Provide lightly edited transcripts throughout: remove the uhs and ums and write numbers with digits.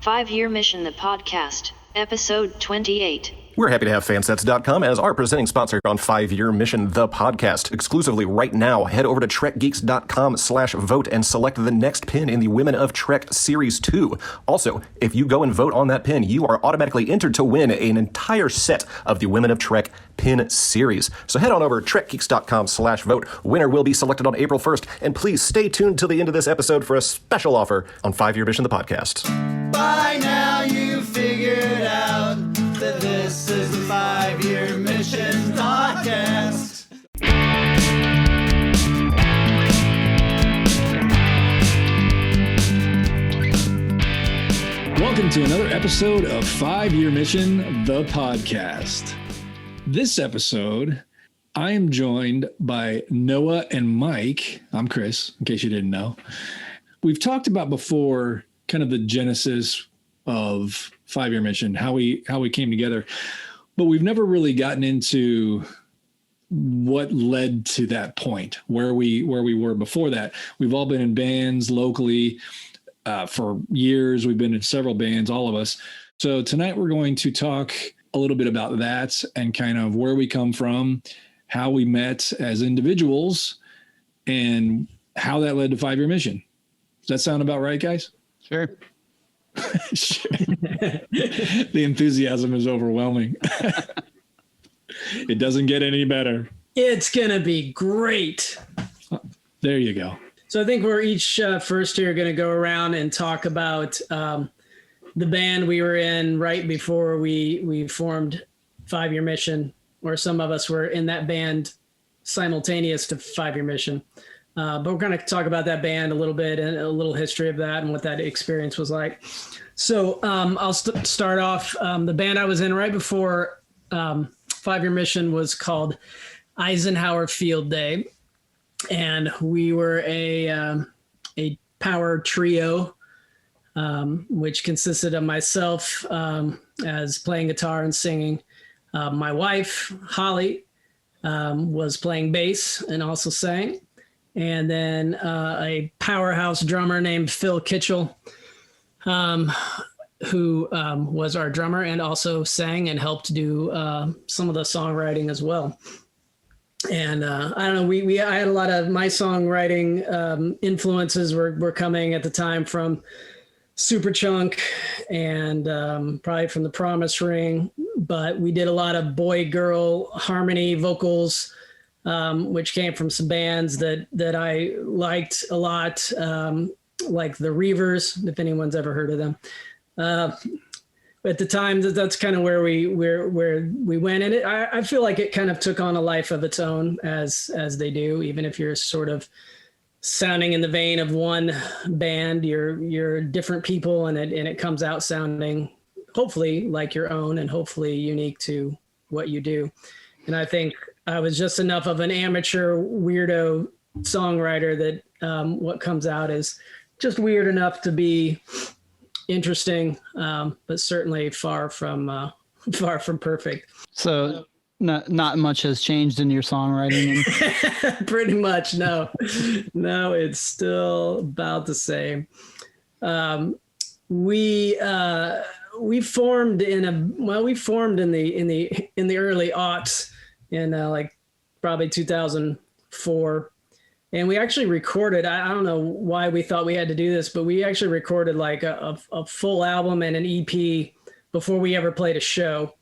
5-Year Mission, the podcast, episode 28. We're happy to have Fansets.com as our presenting sponsor on 5-Year Mission, the podcast. Exclusively right now, head over to TrekGeeks.com/vote and select the next pin in the Women of Trek Series 2. Also, if you go and vote on that pin, you are automatically entered to win an entire set of the Women of Trek pin series. So head on over to TrekGeeks.com/vote. Winner will be selected on April 1st. And please stay tuned till the end of this episode for a special offer on 5-Year Mission, the podcast. By now you figured out that this is the 5-Year Mission podcast. Welcome to another episode of 5-Year Mission, the podcast. This episode, I am joined by Noah and Mike. I'm Chris, in case you didn't know. We've talked about before kind of the genesis of 5-Year Mission, how we came together, but we've never really gotten into what led to that point, where we were before that. We've all been in bands locally for years. We've been in several bands, all of us. So tonight we're going to talk a little bit about that and kind of where we come from, how we met as individuals, and how that led to 5-Year Mission. Does that sound about right, guys? Sure. Sure. The enthusiasm is overwhelming. It doesn't get any better. It's going to be great. There you go. So I think we're each first here going to go around and talk about the band we were in right before we formed 5-Year Mission, or some of us were in that band simultaneous to 5-Year Mission. But we're going to talk about that band a little bit and a little history of that and what that experience was like. So I'll start off. The band I was in right before 5-Year Mission was called Eisenhower Field Day. And we were a power trio, which consisted of myself as playing guitar and singing. My wife, Holly, was playing bass and also sang. And then a powerhouse drummer named Phil Kitchell, who was our drummer and also sang and helped do some of the songwriting as well. And I don't know, I had a lot of my songwriting influences were coming at the time from Superchunk and probably from The Promise Ring, but we did a lot of boy-girl harmony vocals, which came from some bands that I liked a lot, like the Reavers, if anyone's ever heard of them. At the time, that's kind of where we went, and I feel like it kind of took on a life of its own, as they do. Even if you're sort of sounding in the vein of one band, you're different people, and it comes out sounding hopefully like your own and hopefully unique to what you do. And I think I was just enough of an amateur weirdo songwriter that what comes out is just weird enough to be interesting, but certainly far from perfect. So not much has changed in your songwriting. Pretty much, no, it's still about the same. We formed in the early aughts, in like probably 2004. And we actually recorded, I don't know why we thought we had to do this, but we actually recorded like a full album and an EP before we ever played a show.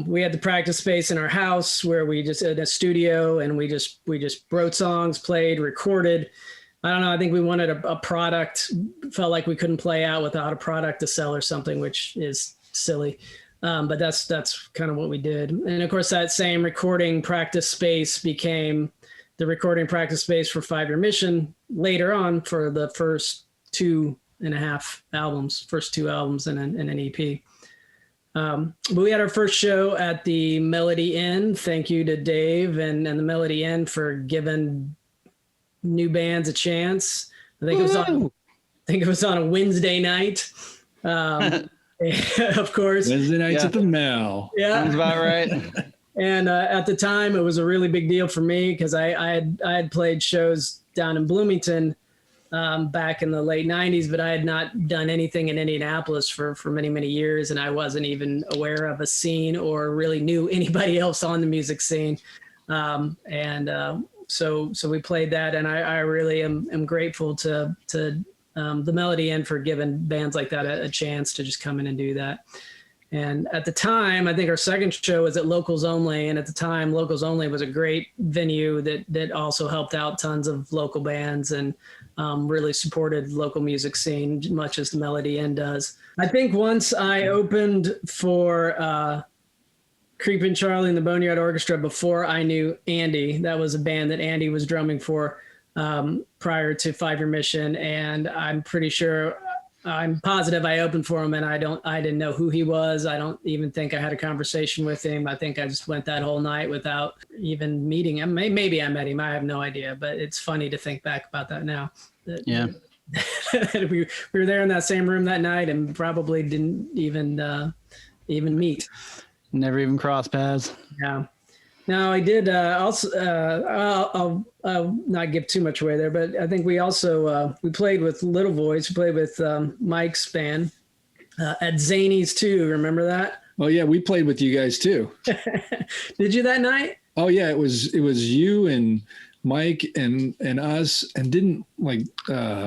We had the practice space in our house where we just had a studio, and we just wrote songs, played, recorded. I don't know, I think we wanted a product, felt like we couldn't play out without a product to sell or something, which is silly. But that's kind of what we did. And of course, that same recording practice space became the recording practice space for 5-Year Mission later on for the first two albums and an EP. But we had our first show at the Melody Inn. Thank you to Dave and the Melody Inn for giving new bands a chance. I think it was on a Wednesday night. Of course. Wednesday nights at the Mel. Yeah. Sounds about right. And at the time, it was a really big deal for me because I had played shows down in Bloomington back in the late 90s, but I had not done anything in Indianapolis for many, many years. And I wasn't even aware of a scene or really knew anybody else on the music scene. So we played that, and I really am grateful to the Melody Inn for giving bands like that a chance to just come in and do that. And at the time, I think our second show was at Locals Only. And at the time, Locals Only was a great venue that also helped out tons of local bands and really supported local music scene, much as the Melody Inn does. I think once I opened for Creepin' Charlie and the Boneyard Orchestra before I knew Andy. That was a band that Andy was drumming for prior to 5 Year Mission. And I'm positive I opened for him, and I didn't know who he was. I don't even think I had a conversation with him. I think I just went that whole night without even meeting him. Maybe I met him. I have no idea, but it's funny to think back about that now. Yeah. we were there in that same room that night and probably didn't even meet. Never even crossed paths. Yeah. Now I did also. I'll not give too much away there, but I think we also we played with Little Voice. We played with Mike's band at Zany's too. Remember that? Oh yeah, we played with you guys too. Did you that night? Oh yeah, it was you and Mike and us, and didn't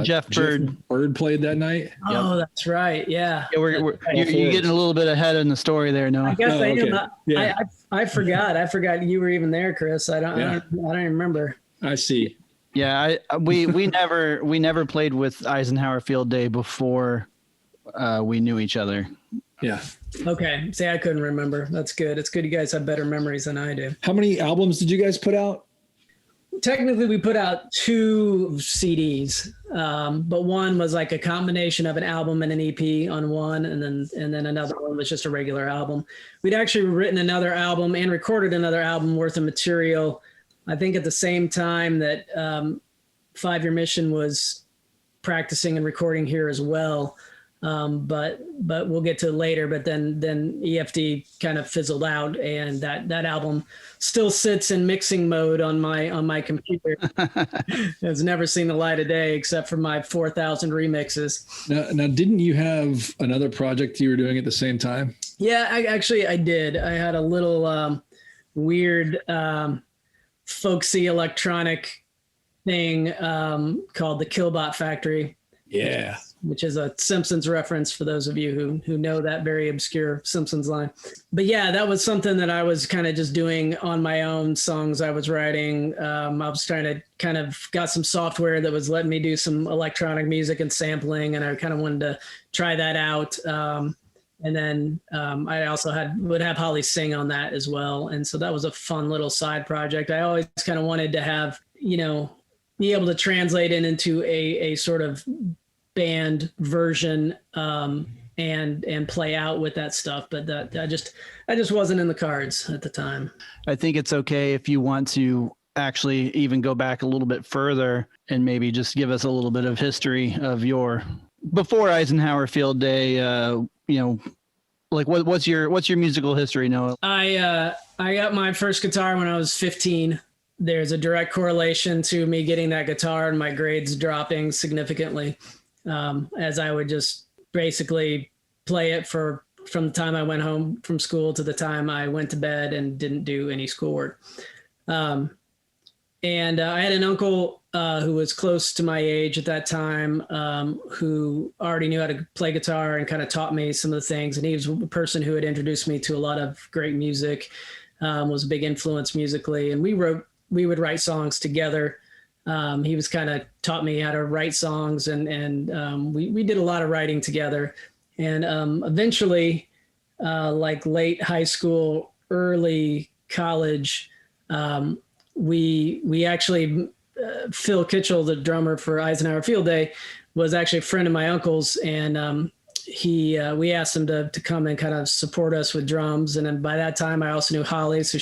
Jeff Bird played that night. Oh, that's right. Yeah. You're getting a little bit ahead in the story there, Noah. I guess I am. Okay. Yeah. I forgot you were even there, Chris. I don't even remember. I see. Yeah, we never played with Eisenhower Field Day before we knew each other. Yeah. Okay. See, I couldn't remember. That's good. It's good you guys have better memories than I do. How many albums did you guys put out? Technically, we put out 2 CDs, but one was like a combination of an album and an EP on one, and then another one was just a regular album. We'd actually written another album and recorded another album worth of material, I think at the same time that 5 Year Mission was practicing and recording here as well. But we'll get to it later. But then EFD kind of fizzled out, and that album still sits in mixing mode on my computer. It's never seen the light of day except for my 4,000 remixes. Now, didn't you have another project you were doing at the same time? Yeah, I did. I had a little weird folksy electronic thing called the Killbot Factory. Yeah. Which is a Simpsons reference for those of you who know that very obscure Simpsons line. But yeah, that was something that I was kind of just doing on my own, songs I was writing. I was trying to kind of got some software that was letting me do some electronic music and sampling, and I kind of wanted to try that out. And then I also would have Holly sing on that as well. And so that was a fun little side project. I always kind of wanted to have, be able to translate it into a sort of band version and play out with that stuff, but that I just wasn't in the cards at the time. I think it's okay if you want to actually even go back a little bit further and maybe just give us a little bit of history of your before Eisenhower Field Day. What's your musical history, Noah? I got my first guitar when I was 15. There's a direct correlation to me getting that guitar and my grades dropping significantly. As I would just basically play it from the time I went home from school to the time I went to bed and didn't do any schoolwork. And I had an uncle who was close to my age at that time, who already knew how to play guitar and kind of taught me some of the things. And he was a person who had introduced me to a lot of great music, was a big influence musically. And we would write songs together. He was kind of taught me how to write songs, and we did a lot of writing together. And eventually, like late high school, early college, we actually, Phil Kitchell, the drummer for Eisenhower Field Day, was actually a friend of my uncle's, and we asked him to come and kind of support us with drums. And then by that time, I also knew Holly, so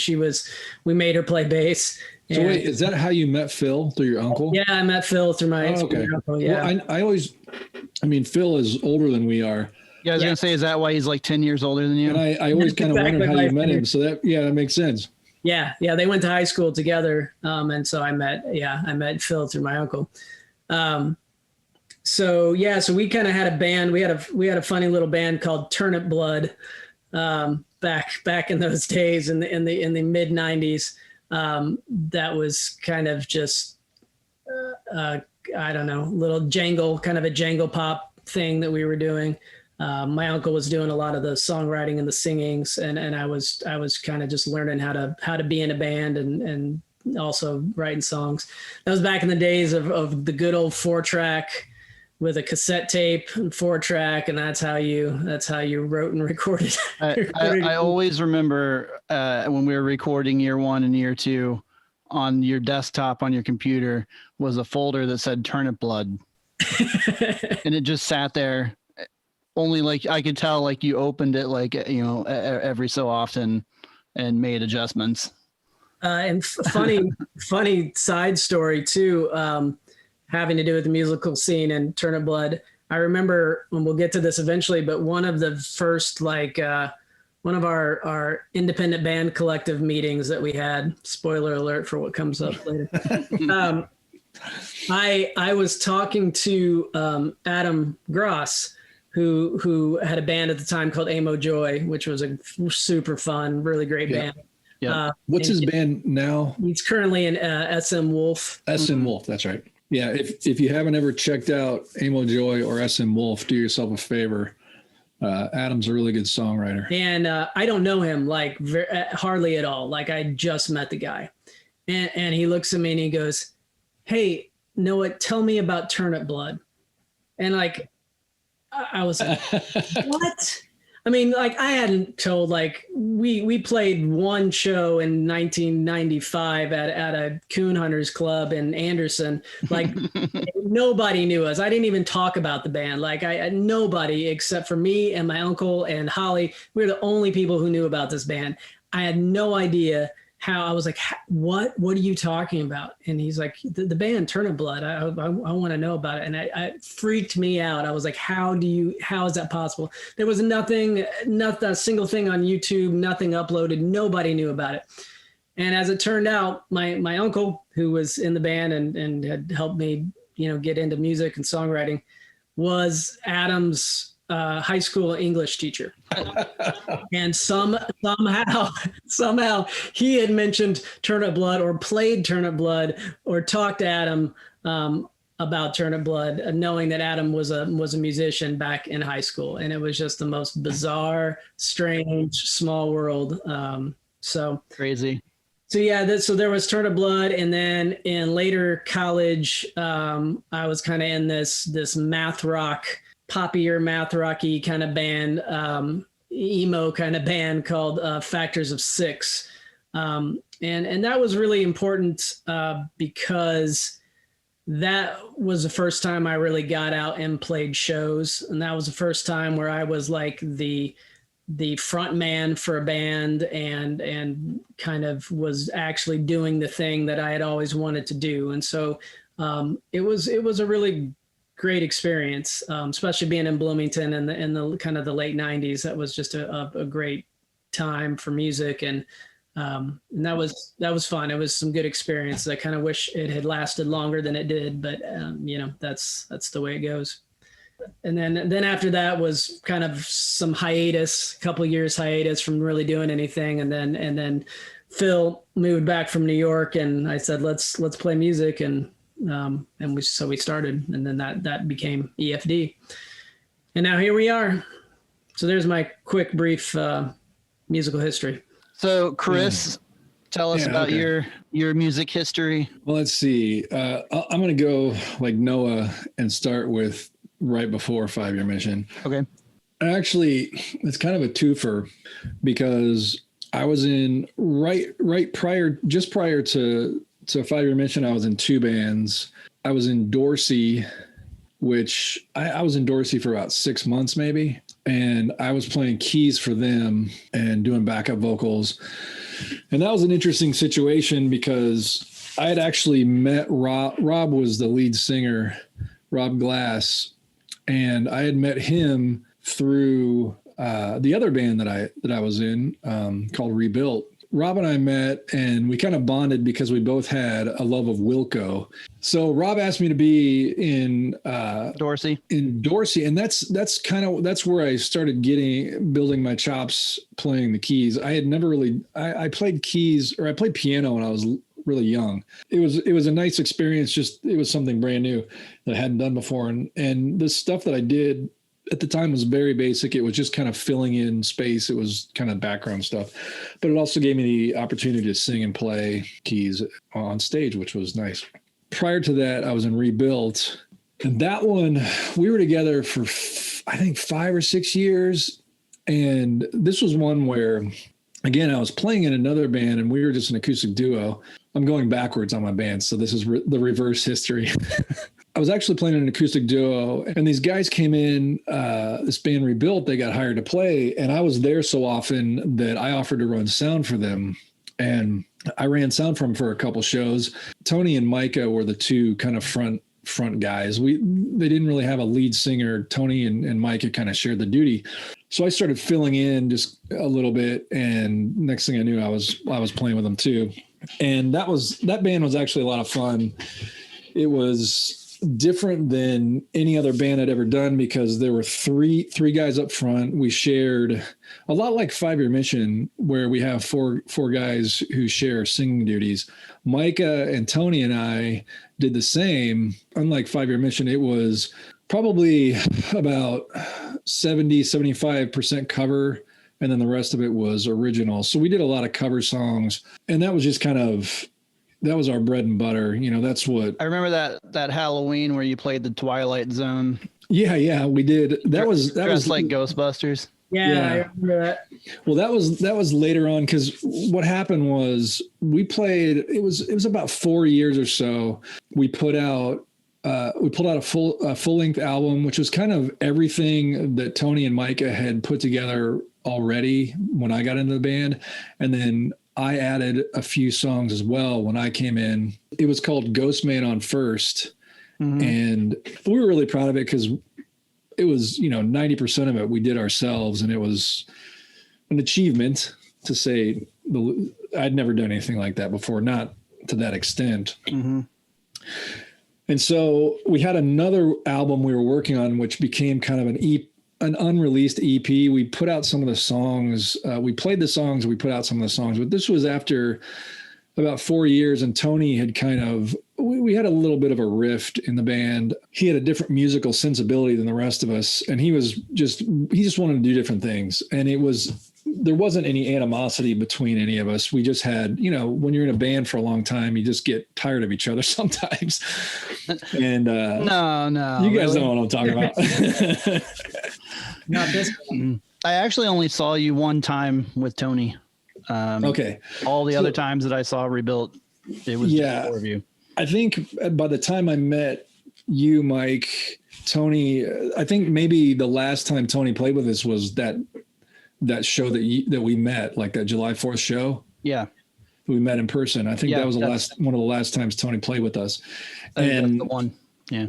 we made her play bass. So wait, is that how you met Phil, through your uncle? Yeah, I met Phil through my uncle. Yeah. Well, Phil is older than we are. Yeah, I was going to say, is that why he's like 10 years older than you? And I always kind of wondered how you met him. So that makes sense. Yeah, they went to high school together. And so I met Phil through my uncle. So we kind of had a band. We had a funny little band called Turnip Blood, back in those days in the mid '90s. That was kind of just I don't know, kind of a jangle pop thing that we were doing. My uncle was doing a lot of the songwriting and the singings, and I was kind of just learning how to be in a band and also writing songs. That was back in the days of the good old 4-track with a cassette tape and 4-track, and that's how you wrote and recorded. I always remember when we were recording year 1 and year 2, on your desktop on your computer was a folder that said Turnip Blood, and it just sat there. Only like I could tell, like you opened it like every so often and made adjustments. And funny side story too, having to do with the musical scene and Turnip Blood. I remember, and we'll get to this eventually, but one of the first one of our independent band collective meetings that we had. Spoiler alert for what comes up later. I was talking to Adam Gross, who had a band at the time called Amo Joy, which was a super fun, really great band. Yeah. What's his band now? He's currently in SM Wolf. SM Wolf, that's right. Yeah, if you haven't ever checked out Amo Joy or SM Wolf, do yourself a favor. Adam's a really good songwriter. And I don't know him hardly at all. Like I just met the guy. And he looks at me and he goes, "Hey, Noah, tell me about Turnip Blood." And like, I was like, what? I mean, like I hadn't told, like we played one show in 1995 at a coon hunters club in Anderson. Like nobody knew us. I didn't even talk about the band. Like nobody except for me and my uncle and Holly. We were the only people who knew about this band. I had no idea how. I was like, what are you talking about? And he's like, the band Turnip Blood. I want to know about it. And it freaked me out. I was like, how is that possible? There was not a single thing on YouTube, nothing uploaded. Nobody knew about it. And as it turned out, my uncle, who was in the band and had helped me, get into music and songwriting, was Adam's high school English teacher. And somehow he had mentioned Turnip Blood or played Turnip Blood or talked to Adam about Turnip Blood, knowing that Adam was a musician back in high school. And it was just the most bizarre, strange, small world. So Crazy. So yeah, so there was Turnip Blood, and then in later college, I was kind of in this math rock, poppier math rocky kind of band, emo kind of band called Factors of Six, and that was really important because that was the first time I really got out and played shows, and that was the first time where I was like the front man for a band and kind of was actually doing the thing that I had always wanted to do, and so it was a really great experience, especially being in Bloomington in the kind of the late 90s. That was just a great time for music. And that was fun. It was some good experience. I kind of wish it had lasted longer than it did, but that's the way it goes. And then after that was kind of some hiatus, a couple of years hiatus from really doing anything. And then Phil moved back from New York, and I said, let's play music. And we started, and then that became EFD, and now here we are. So there's my quick, brief musical history. So Chris, tell us about your music history. Well, let's see. I'm going to go like Noah and start with right before 5-Year Mission. Okay. Actually, it's kind of a twofer because I was in prior to 5-Year Mission, I was in 2 bands. I was in Dorsey, which I was in Dorsey for about 6 months maybe. And I was playing keys for them and doing backup vocals. And that was an interesting situation because I had actually met Rob. Rob was the lead singer, Rob Glass. And I had met him through the other band that I was in called Rebuilt. Rob and I met and we kind of bonded because we both had a love of Wilco. So Rob asked me to be in Dorsey. And that's where I started building my chops playing the keys. I had never really I played keys, or I played piano when I was really young. It was a nice experience. Just it was something brand new that I hadn't done before, and the stuff that I did at the time was very basic. It was just kind of filling in space. It was kind of background stuff, but it also gave me the opportunity to sing and play keys on stage, which was nice. Prior to that, I was in Rebuilt, and that one we were together for I think 5 or 6 years. And this was one where, again, I was playing in another band and we were just an acoustic duo. I'm going backwards on my band, so this is the reverse history. I was actually playing in an acoustic duo, and these guys came in, this band Rebuilt, they got hired to play, and I was there so often that I offered to run sound for them. And I ran sound for them for a couple shows. Tony and Micah were the two kind of front guys. They didn't really have a lead singer. Tony and Micah kind of shared the duty. So I started filling in just a little bit, and next thing I knew, I was playing with them too. And that band was actually a lot of fun. It was different than any other band I'd ever done because there were three guys up front. We shared a lot like 5 Year Mission, where we have four guys who share singing duties. Micah and Tony and I did the same. Unlike 5 Year Mission, it was probably about 70-75% cover, and then the rest of it was original. So we did a lot of cover songs, and that was just that was our bread and butter. You know, that's what I remember that Halloween where you played the Twilight Zone. Yeah, we did. That was like Ghostbusters. Yeah, I remember that. Well, that was later on, because what happened was we played. It was about 4 years or so. We pulled out a full length album, which was kind of everything that Tony and Micah had put together already when I got into the band, and then I added a few songs as well when I came in. It was called Ghost Man on First. Mm-hmm. And we were really proud of it because it was, 90% of it we did ourselves. And it was an achievement to say I'd never done anything like that before, not to that extent. Mm-hmm. And so we had another album we were working on, which became kind of an unreleased EP. We put out some of the songs. We played the songs. We put out some of the songs. But this was after about 4 years, and Tony had we had a little bit of a rift in the band. He had a different musical sensibility than the rest of us, and he just wanted to do different things. And there wasn't any animosity between any of us. We just had, when you're in a band for a long time, you just get tired of each other sometimes. And no, you guys know what I'm talking about. Not this one. I actually only saw you one time with Tony. Okay. All the other times that I saw Rebuilt, it was just 4 of you. I think by the time I met you, Mike, Tony, I think maybe the last time Tony played with us was that show that we met, like that July 4th show. Yeah. We met in person. I think that was one of the last times Tony played with us. And that's the one. Yeah.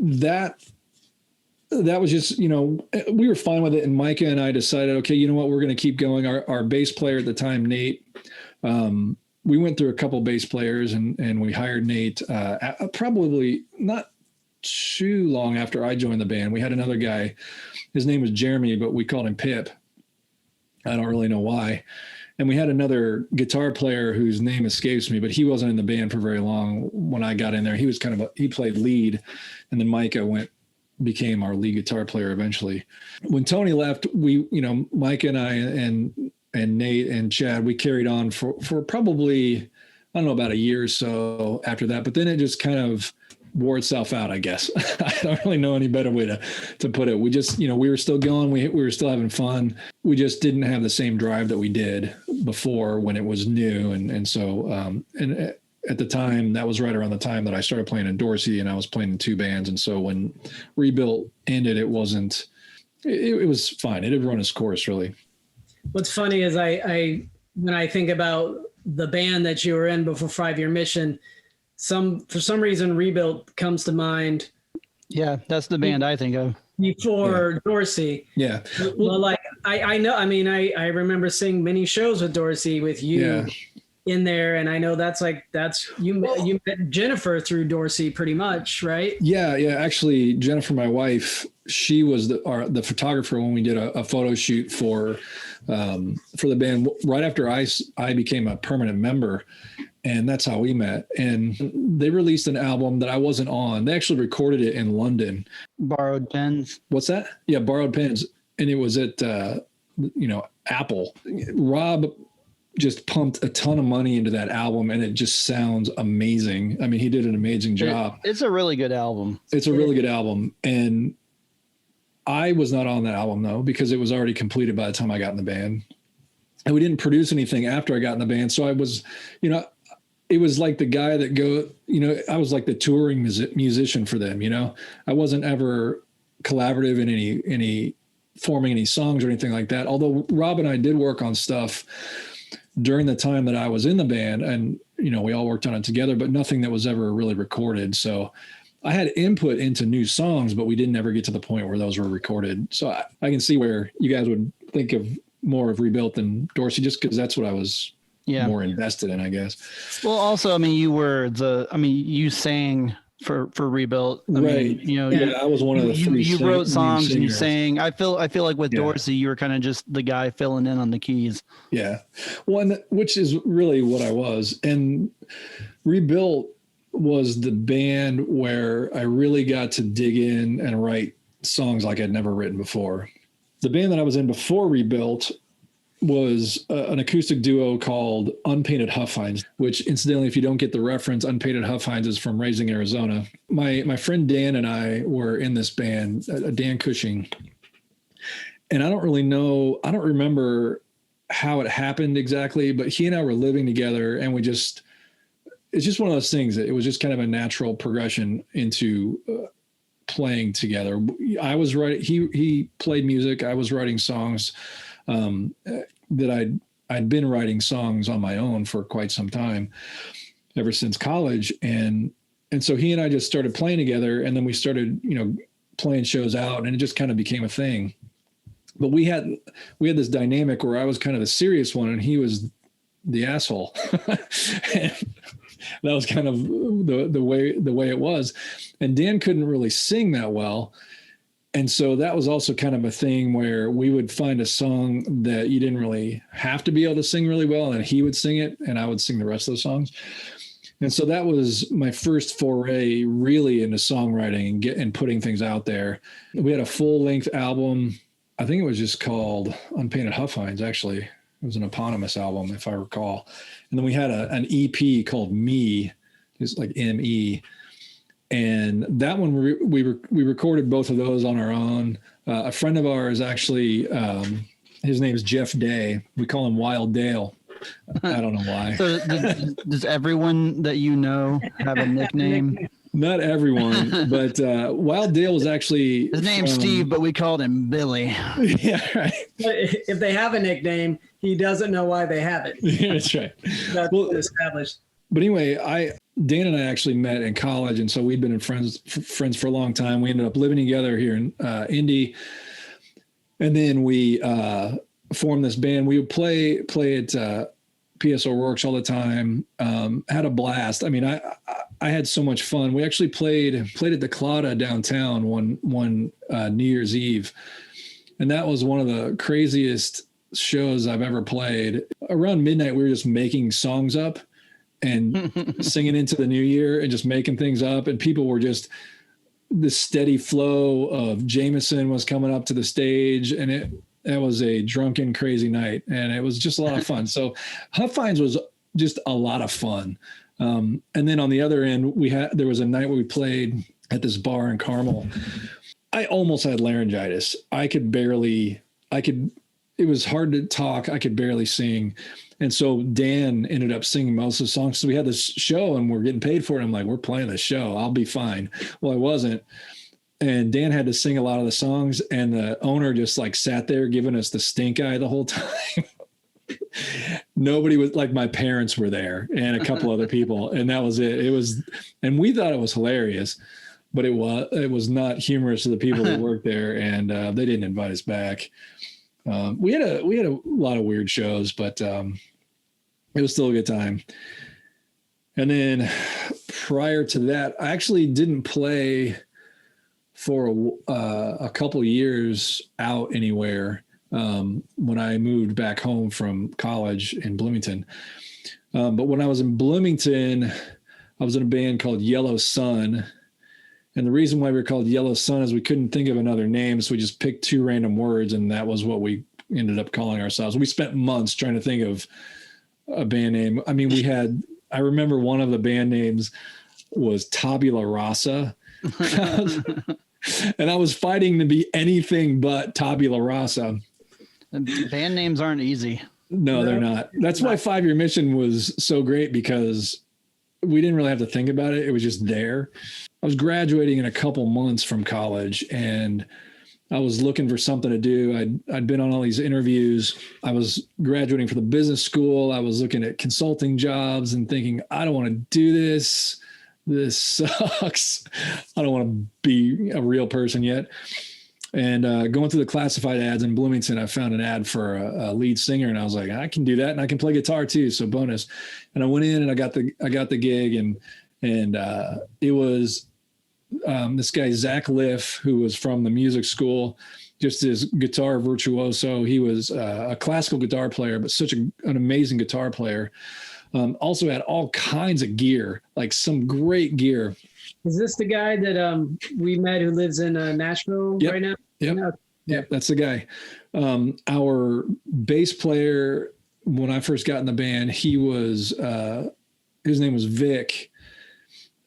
That was just, we were fine with it. And Micah and I decided, okay, you know what, we're going to keep going. Our bass player at the time, Nate, we went through a couple bass players and we hired Nate, probably not too long after I joined the band. We had another guy, his name was Jeremy, but we called him Pip. I don't really know why. And we had another guitar player whose name escapes me, but he wasn't in the band for very long. When I got in there, he was he played lead, and then Micah became our lead guitar player eventually. When Tony left, we, Micah and I and Nate and Chad, we carried on for probably, I don't know, about a year or so after that. But then it just kind of wore itself out, I guess. I don't really know any better way to put it. We just, we were still going. We were still having fun. We just didn't have the same drive that we did before when it was new. And so, and at the time, that was right around the time that I started playing in Dorsey, and I was playing in 2 bands. And so when Rebuilt ended, it was fine. It had run its course, really. What's funny is when I think about the band that you were in before 5 Year Mission, for some reason Rebuilt comes to mind. Yeah, that's the band I think of. Before Dorsey. Yeah. Well, like I know, I mean, I remember seeing many shows with Dorsey with you. in there. And I know that's you met Jennifer through Dorsey pretty much, right? Yeah. Actually, Jennifer, my wife, she was the photographer when we did a photo shoot for the band right after I became a permanent member. And that's how we met. And they released an album that I wasn't on. They actually recorded it in London. Borrowed Pens. What's that? Yeah, Borrowed Pens. And it was at, Apple. Rob just pumped a ton of money into that album, and it just sounds amazing. I mean, he did an amazing job. It's a really good album. It's a really good album. And I was not on that album, though, because it was already completed by the time I got in the band. And we didn't produce anything after I got in the band. So I was, it was like the guy that I was like the touring musician for them. I wasn't ever collaborative in any forming any songs or anything like that. Although Rob and I did work on stuff during the time that I was in the band, and, we all worked on it together, but nothing that was ever really recorded. So I had input into new songs, but we didn't ever get to the point where those were recorded. So I can see where you guys would think of more of Rebuilt than Dorsey, just because that's what I was more invested in, I guess. Well, also, you sang for Rebuilt. I was one of the three. You wrote songs and you sang. I feel like with Dorsey, you were kind of just the guy filling in on the keys. Yeah. Well, which is really what I was. And Rebuilt was the band where I really got to dig in and write songs like I'd never written before. The band that I was in before Rebuilt was an acoustic duo called Unpainted Huff Hinds, which, incidentally, if you don't get the reference, Unpainted Huff Hinds is from Raising Arizona. My friend Dan and I were in this band, Dan Cushing. And I don't remember how it happened exactly, but he and I were living together, and it's just one of those things that it was just kind of a natural progression into playing together. I was writing, he played music. I was writing songs that I'd been writing songs on my own for quite some time, ever since college. And so he and I just started playing together, and then we started, playing shows out, and it just kind of became a thing. But we had this dynamic where I was kind of the serious one and he was the asshole. And that was kind of the way it was. And Dan couldn't really sing that well. And so that was also kind of a thing where we would find a song that you didn't really have to be able to sing really well, and he would sing it and I would sing the rest of the songs. And so that was my first foray really into songwriting and putting things out there. We had a full-length album. I think it was just called Unpainted Huff Hinds, actually. It was an eponymous album, if I recall. And then we had an EP called Me, it's like M-E. And that one, we recorded both of those on our own. A friend of ours, actually, his name is Jeff Day. We call him Wild Dale. I don't know why. So does everyone that you know have a nickname? Not everyone, but Wild Dale was actually... His name's Steve, but we called him Billy. Yeah, right. But if they have a nickname, he doesn't know why they have it. Yeah, that's right. That's established. But anyway, Dan and I actually met in college, and so we'd been friends for a long time. We ended up living together here in Indy, and then we formed this band. We would play at PS O'Rourke's all the time. Had a blast. I mean, I had so much fun. We actually played at the Clauda downtown one New Year's Eve, and that was one of the craziest shows I've ever played. Around midnight, we were just making songs up and singing into the new year and just making things up. And people were just, this steady flow of Jameson was coming up to the stage, and it was a drunken, crazy night. And it was just a lot of fun. So Huff Finds was just a lot of fun. And then on the other end, there was a night where we played at this bar in Carmel. I almost had laryngitis. It was hard to talk. I could barely sing. And so Dan ended up singing most of the songs. So we had this show and we're getting paid for it. I'm like, we're playing the show. I'll be fine. Well, I wasn't. And Dan had to sing a lot of the songs, and the owner just like sat there giving us the stink eye the whole time. Nobody was, like, my parents were there and a couple other people, and that was it. And we thought it was hilarious, but it was not humorous to the people that worked there, and they didn't invite us back. We had a lot of weird shows, but it was still a good time. And then prior to that, I actually didn't play for a couple years out anywhere when I moved back home from college in Bloomington. But when I was in Bloomington, I was in a band called Yellow Sun. And the reason why we were called Yellow Sun is we couldn't think of another name. So we just picked two random words, and that was what we ended up calling ourselves. We spent months trying to think of a band name. I mean, I remember one of the band names was Tabula Rasa. And I was fighting to be anything but Tabula Rasa. Band names aren't easy. No, they're not. That's why 5 Year Mission was so great, because we didn't really have to think about it. It was just there. I was graduating in a couple months from college, and I was looking for something to do. I'd been on all these interviews. I was graduating for the business school. I was looking at consulting jobs and thinking, I don't want to do this. This sucks. I don't want to be a real person yet. And going through the classified ads in Bloomington, I found an ad for a lead singer, and I was like, I can do that, and I can play guitar too. So bonus. And I went in and I got the gig, and it was this guy Zach Liff, who was from the music school, just this guitar virtuoso. He was a classical guitar player, but such an amazing guitar player. Also had all kinds of gear, like some great gear. Is this the guy that we met who lives in Nashville right now? Yep, that's the guy. Our bass player, when I first got in the band, he was his name was Vic,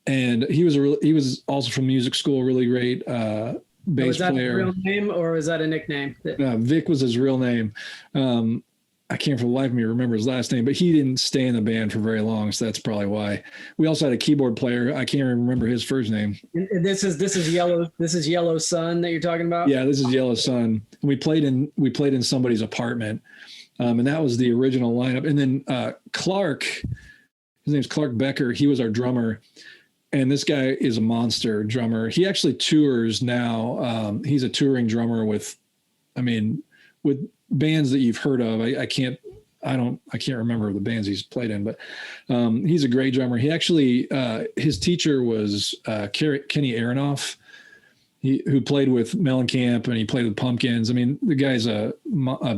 and he was also from music school. Really great bass player. Was that a real name, or was that a nickname? Vic was his real name. I can't for the life of me remember his last name, but he didn't stay in the band for very long, so that's probably why. We also had a keyboard player. I can't even remember his first name. And this is Yellow Sun that you're talking about? Yeah, this is Yellow Sun. We played in somebody's apartment, and that was the original lineup. And then Clark, his name's Clark Becker. He was our drummer, and this guy is a monster drummer. He actually tours now. He's a touring drummer with bands that you've heard of. I can't remember the bands he's played in, but he's a great drummer. He actually, his teacher was Kenny Aronoff, who played with Mellencamp, and he played with Pumpkins. I mean, the guy's a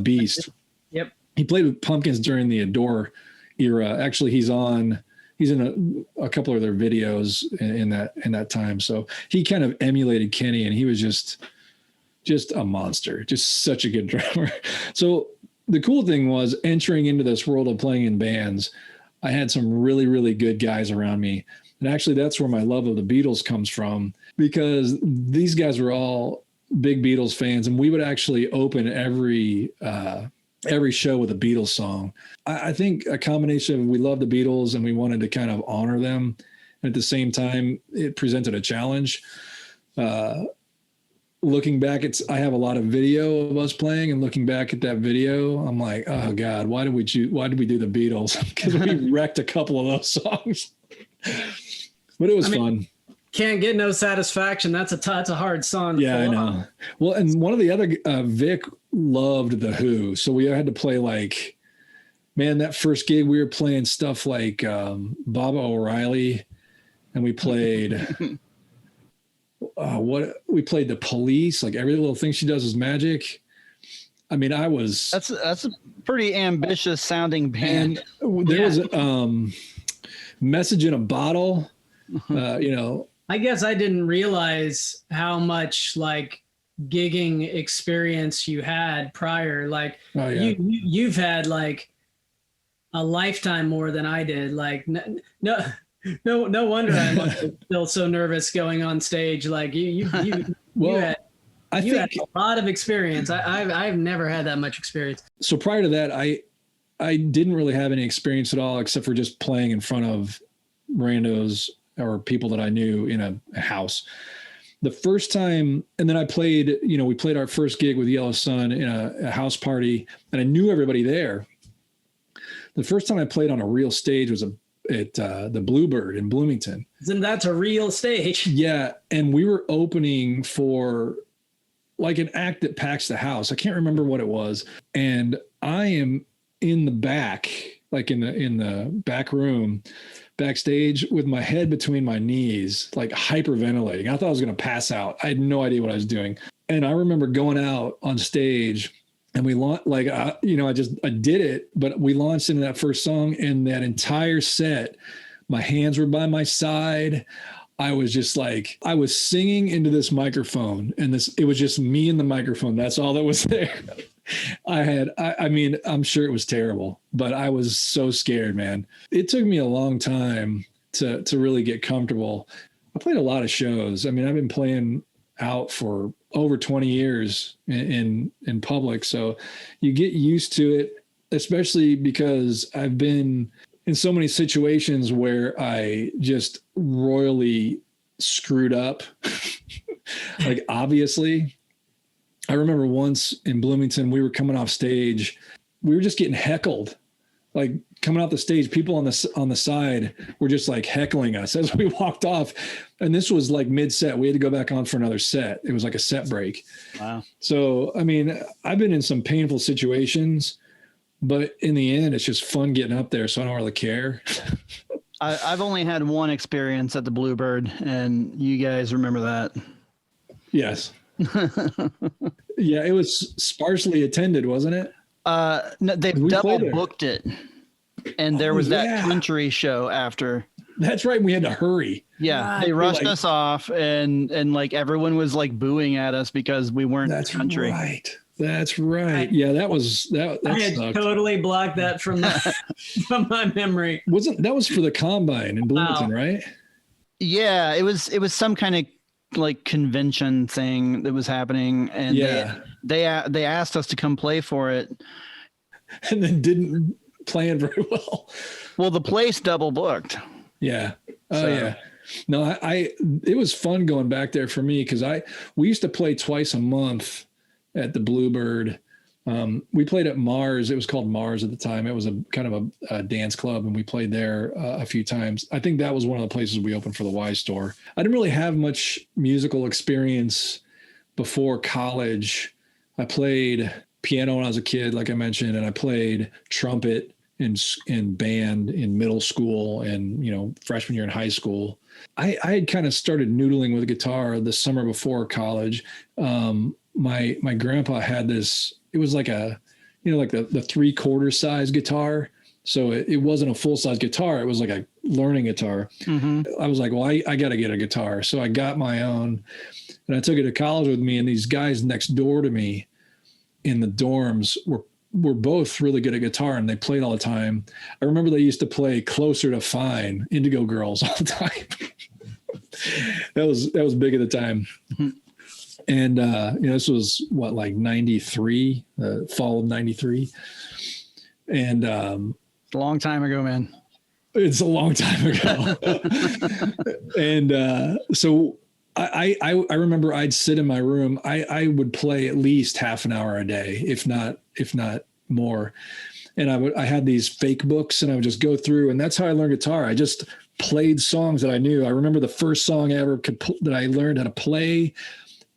beast. Yep. He played with Pumpkins during the Adore era. Actually, he's in a couple of their videos in that time. So he kind of emulated Kenny, and he was just a monster, just such a good drummer. So the cool thing was, entering into this world of playing in bands, I had some really, really good guys around me. And actually that's where my love of the Beatles comes from, because these guys were all big Beatles fans, and we would actually open every show with a Beatles song. I think a combination of, we love the Beatles and we wanted to kind of honor them. And at the same time, it presented a challenge. Looking back, I have a lot of video of us playing, and looking back at that video, I'm like, oh God, why did we do the Beatles? Because we wrecked a couple of those songs. But it was fun. Can't Get No Satisfaction. That's a hard song. Yeah, I know. Well, and one of the other, Vic loved The Who. So we had to play that first gig, we were playing stuff like Baba O'Reilly, and we played... we played The Police, like Every Little Thing She Does Is Magic. I mean, that's a pretty ambitious sounding band. There was Message in a Bottle. I guess I didn't realize how much gigging experience you had prior. You've had a lifetime more than I did. No wonder I'm still so nervous going on stage. You had a lot of experience. I've never had that much experience. So prior to that, I didn't really have any experience at all, except for just playing in front of randos or people that I knew in a house. The first time, and then I played, we played our first gig with Yellow Sun in a house party, and I knew everybody there. The first time I played on a real stage was at the Bluebird in Bloomington. And that's a real stage. Yeah. And we were opening for an act that packs the house. I can't remember what it was. And I am in the back like in the back room, backstage with my head between my knees, like hyperventilating. I thought I was going to pass out. I had no idea what I was doing. And I remember going out on stage and we launched, like, I did it, but we launched into that first song, and that entire set, my hands were by my side. I was just like, I was singing into this microphone, and it was just me and the microphone. That's all that was there. I mean, I'm sure it was terrible, but I was so scared, man. It took me a long time to really get comfortable. I played a lot of shows. I mean, I've been playing out for over 20 years in public. So you get used to it, especially because I've been in so many situations where I just royally screwed up. Like, obviously, I remember once in Bloomington, we were coming off stage. We were just getting heckled, like coming off the stage. People on the side were just like heckling us as we walked off. And this was like mid-set. We had to go back on for another set. It was like a set break. Wow. So, I mean, I've been in some painful situations, but in the end, it's just fun getting up there. So I don't really care. I've only had one experience at the Bluebird, and you guys remember that. Yes. Yeah, it was sparsely attended, wasn't it? No, they double booked it, and there was that country show after. That's right. We had to hurry. Yeah, they rushed us off, and like everyone was like booing at us because we weren't country. That's right. Yeah, that I had sucked. Totally blocked that from my memory. That was for the Combine in Bloomington, right? Yeah, it was some kind of like convention thing that was happening, and they asked us to come play for it, and then didn't plan very well. Well, the place double booked. Yeah. Oh yeah. No, it was fun going back there for me, because we used to play twice a month at the Bluebird. We played at Mars. It was called Mars at the time. It was a kind of a dance club, and we played there a few times. I think that was one of the places we opened for the Y Store. I didn't really have much musical experience before college. I played piano when I was a kid, like I mentioned, and I played trumpet in band in middle school and, freshman year in high school. I had kind of started noodling with a guitar the summer before college. My grandpa had this, it was like like the 3/4 size guitar. So it wasn't a full size guitar. It was like a learning guitar. Mm-hmm. I was like, well, I got to get a guitar. So I got my own, and I took it to college with me. And these guys next door to me in the dorms were both really good at guitar, and they played all the time. I remember they used to play Closer to Fine, Indigo Girls, all the time. That was big at the time. Mm-hmm. And, this was like 93, fall of 93. And, a long time ago, man. It's a long time ago. And, so I remember I'd sit in my room. I would play at least half an hour a day, if not more. And I had these fake books, and I would just go through, and that's how I learned guitar. I just played songs that I knew. I remember the first song that I learned how to play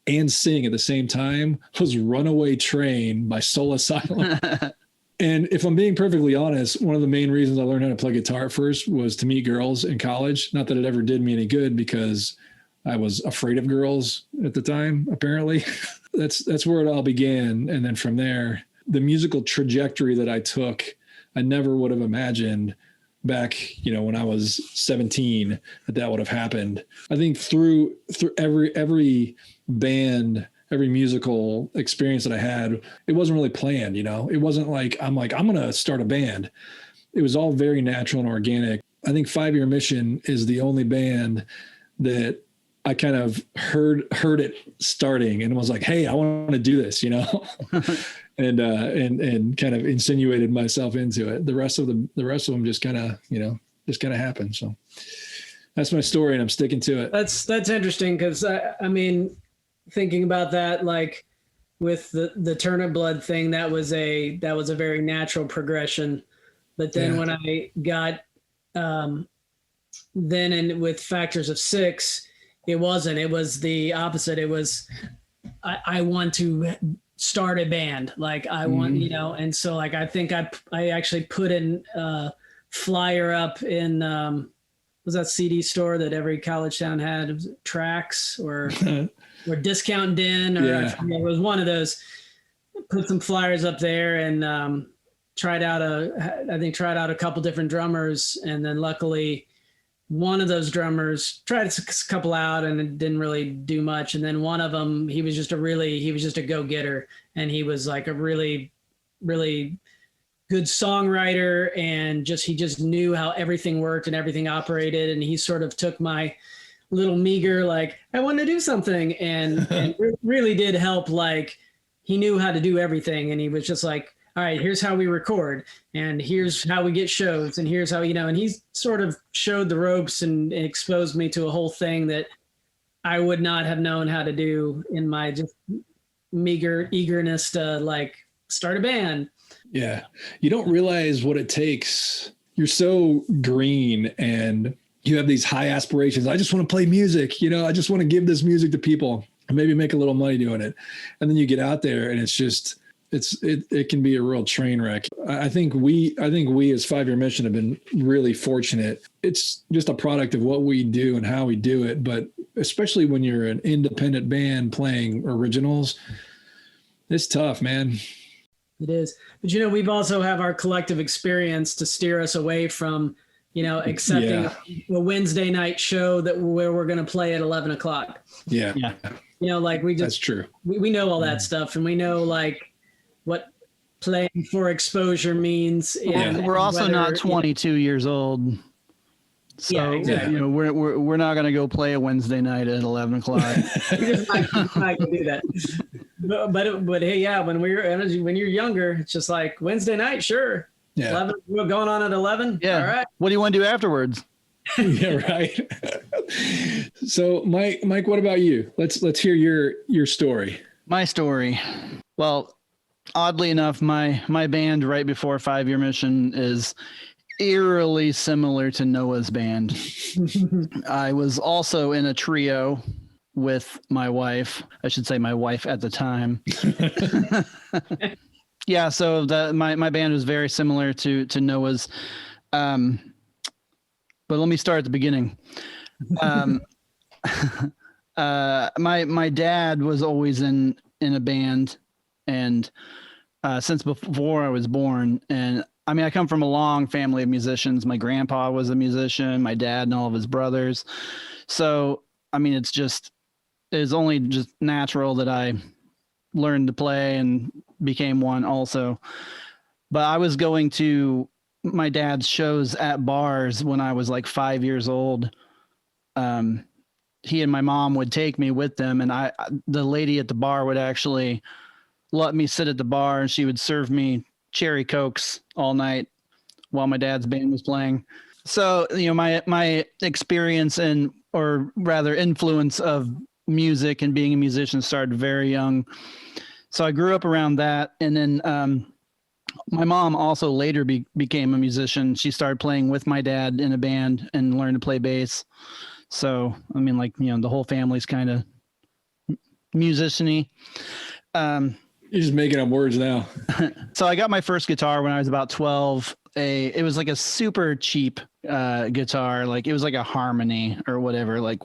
and sing at the same time was Runaway Train by Soul Asylum. And if I'm being perfectly honest, one of the main reasons I learned how to play guitar at first was to meet girls in college. Not that it ever did me any good, because I was afraid of girls at the time, apparently. That's where it all began. And then from there, the musical trajectory that I took, I never would have imagined back, when I was 17, that would have happened. I think through every band, every musical experience that I had, it wasn't really planned. It wasn't like I'm going to start a band. It was all very natural and organic. I think 5 Year Mission is the only band that I kind of heard it starting and was like, hey, I want to do this, and kind of insinuated myself into it. The rest of them just kind of happened. So that's my story, and I'm sticking to it. That's interesting, because I mean, thinking about that, like with the Turnip Blood thing, that was a very natural progression. But then when I got then and with Factors of Six, it wasn't. It was the opposite. It was I want to start a band. Like I want, and so like I think I actually put in flyer up in was that CD store that every college town had? Was it Trax or Discount Den, or I forget, it was one of those. Put some flyers up there and tried out a couple different drummers, and then luckily one of those drummers tried a couple out and it didn't really do much, and then one of them he was just a go-getter, and he was like a really good songwriter, and he just knew how everything worked and everything operated, and he sort of took my little meager like I want to do something and really did help. Like he knew how to do everything, and he was just like, all right, here's how we record, and here's how we get shows, and here's how, and he sort of showed the ropes and exposed me to a whole thing that I would not have known how to do in my just meager eagerness to like start a band. Yeah. You don't realize what it takes. You're so green and you have these high aspirations. I just want to play music. I just want to give this music to people and maybe make a little money doing it. And then you get out there and it's just, it can be a real train wreck. I think we as 5 Year Mission have been really fortunate. It's just a product of what we do and how we do it. But especially when you're an independent band playing originals, it's tough, man. It is. But, we've also have our collective experience to steer us away from, accepting a Wednesday night show where we're going to play at 11 o'clock. Yeah. Like we just, that's true. We know all that stuff, and we know like what playing for exposure means. And we're also not 22 years old. So, yeah, exactly. We're not going to go play a Wednesday night at 11 o'clock. We're just not going to do that. But hey, yeah, when you're younger, it's just like Wednesday night, sure. Yeah. 11, we're going on at 11. Yeah. All right. What do you want to do afterwards? Yeah, right. So, Mike, what about you? Let's hear your story. My story. Well, oddly enough, my band right before 5 Year Mission is eerily similar to Noah's band. I was also in a trio with my wife. I should say my wife at the time. Yeah, so my band was very similar to Noah's. But let me start at the beginning. My dad was always in a band, and since before I was born. And I mean, I come from a long family of musicians. My grandpa was a musician, my dad and all of his brothers. So, I mean, it's only just natural that I learned to play and became one also. But I was going to my dad's shows at bars when I was like 5 years old. He and my mom would take me with them, and the lady at the bar would actually let me sit at the bar, and she would serve me cherry Cokes all night while my dad's band was playing. So, my experience or rather influence of music and being a musician started very young. So I grew up around that. And then my mom also later became a musician. She started playing with my dad in a band and learned to play bass. So, I mean, like, the whole family's kind of musician-y. You're just making up words now. So I got my first guitar when I was about 12. It was like a super cheap guitar. Like it was like a Harmony or whatever, like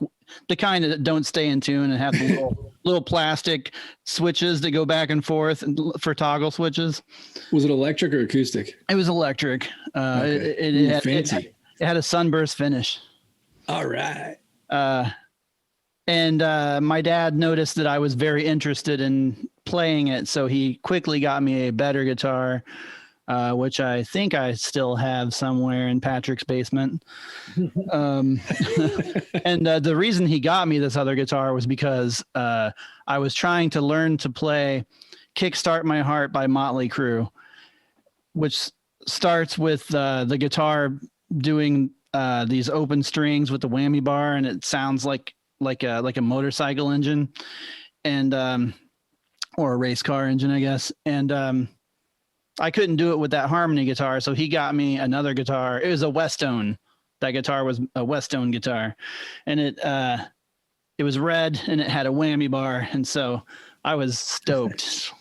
the kind that don't stay in tune and have the little plastic switches that go back and forth for toggle switches. Was it electric or acoustic? It was electric. Okay. It had a sunburst finish. All right. And my dad noticed that I was very interested in playing it, so he quickly got me a better guitar, which I think I still have somewhere in Patrick's basement. And the reason he got me this other guitar was because I was trying to learn to play Kickstart My Heart by Motley Crue, which starts with the guitar doing these open strings with the whammy bar, and it sounds like a motorcycle engine, and or a race car engine, I guess. And I couldn't do it with that Harmony guitar, so he got me another guitar. It was a Westone. That guitar was a Westone guitar, and it was red and it had a whammy bar, and so I was stoked.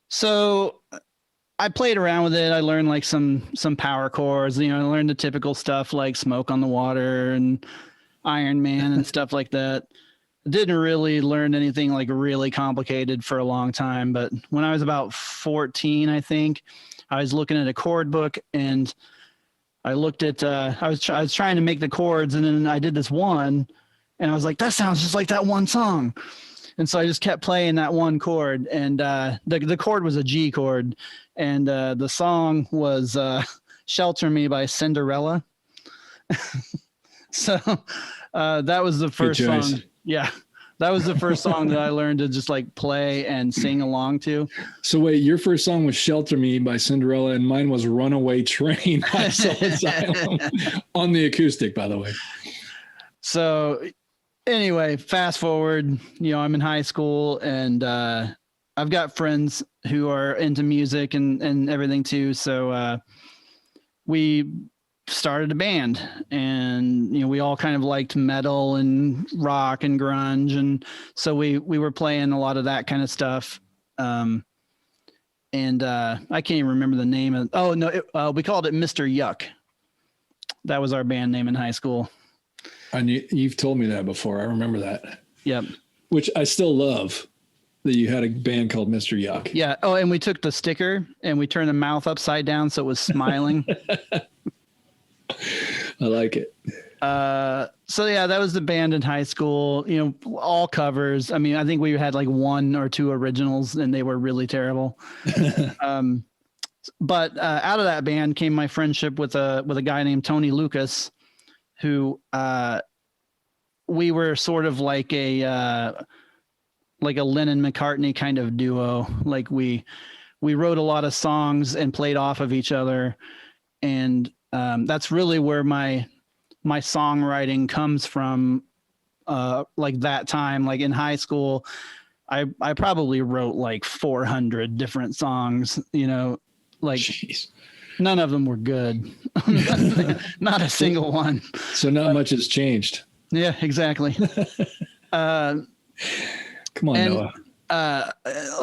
So I played around with it. I learned like some power chords, I learned the typical stuff like Smoke on the Water and Iron Man and stuff like that. Didn't really learn anything like really complicated for a long time. But when I was about 14, I think, I was looking at a chord book and I looked at, I was trying to make the chords, and then I did this one and I was like, that sounds just like that one song. And so I just kept playing that one chord, and the chord was a G chord, and the song was Shelter Me by Cinderella. So that was the first song. Yeah. That was the first song that I learned to just like play and sing along to. So wait, your first song was Shelter Me by Cinderella, and mine was Runaway Train by Soul Asylum on the acoustic, by the way. So anyway, fast forward, I'm in high school, and I've got friends who are into music and everything too. So we started a band, and we all kind of liked metal and rock and grunge, and so we were playing a lot of that kind of stuff. And I can't even remember the name of. Oh no, we called it Mr. Yuck. That was our band name in high school. You've told me that before. I remember that. Yep. Which I still love, that you had a band called Mr. Yuck. Yeah. Oh, and we took the sticker and we turned the mouth upside down so it was smiling. I like it. So yeah, that was the band in high school, all covers. I mean, I think we had like one or two originals, and they were really terrible. But out of that band came my friendship with a guy named Tony Lucas, who we were sort of like a Lennon-McCartney kind of duo. Like we wrote a lot of songs and played off of each other, and that's really where my songwriting comes from. Like that time, like in high school, I probably wrote like 400 different songs. Like Jeez. None of them were good. Not a single one. So not much has changed. Yeah, exactly. Come on, Noah. A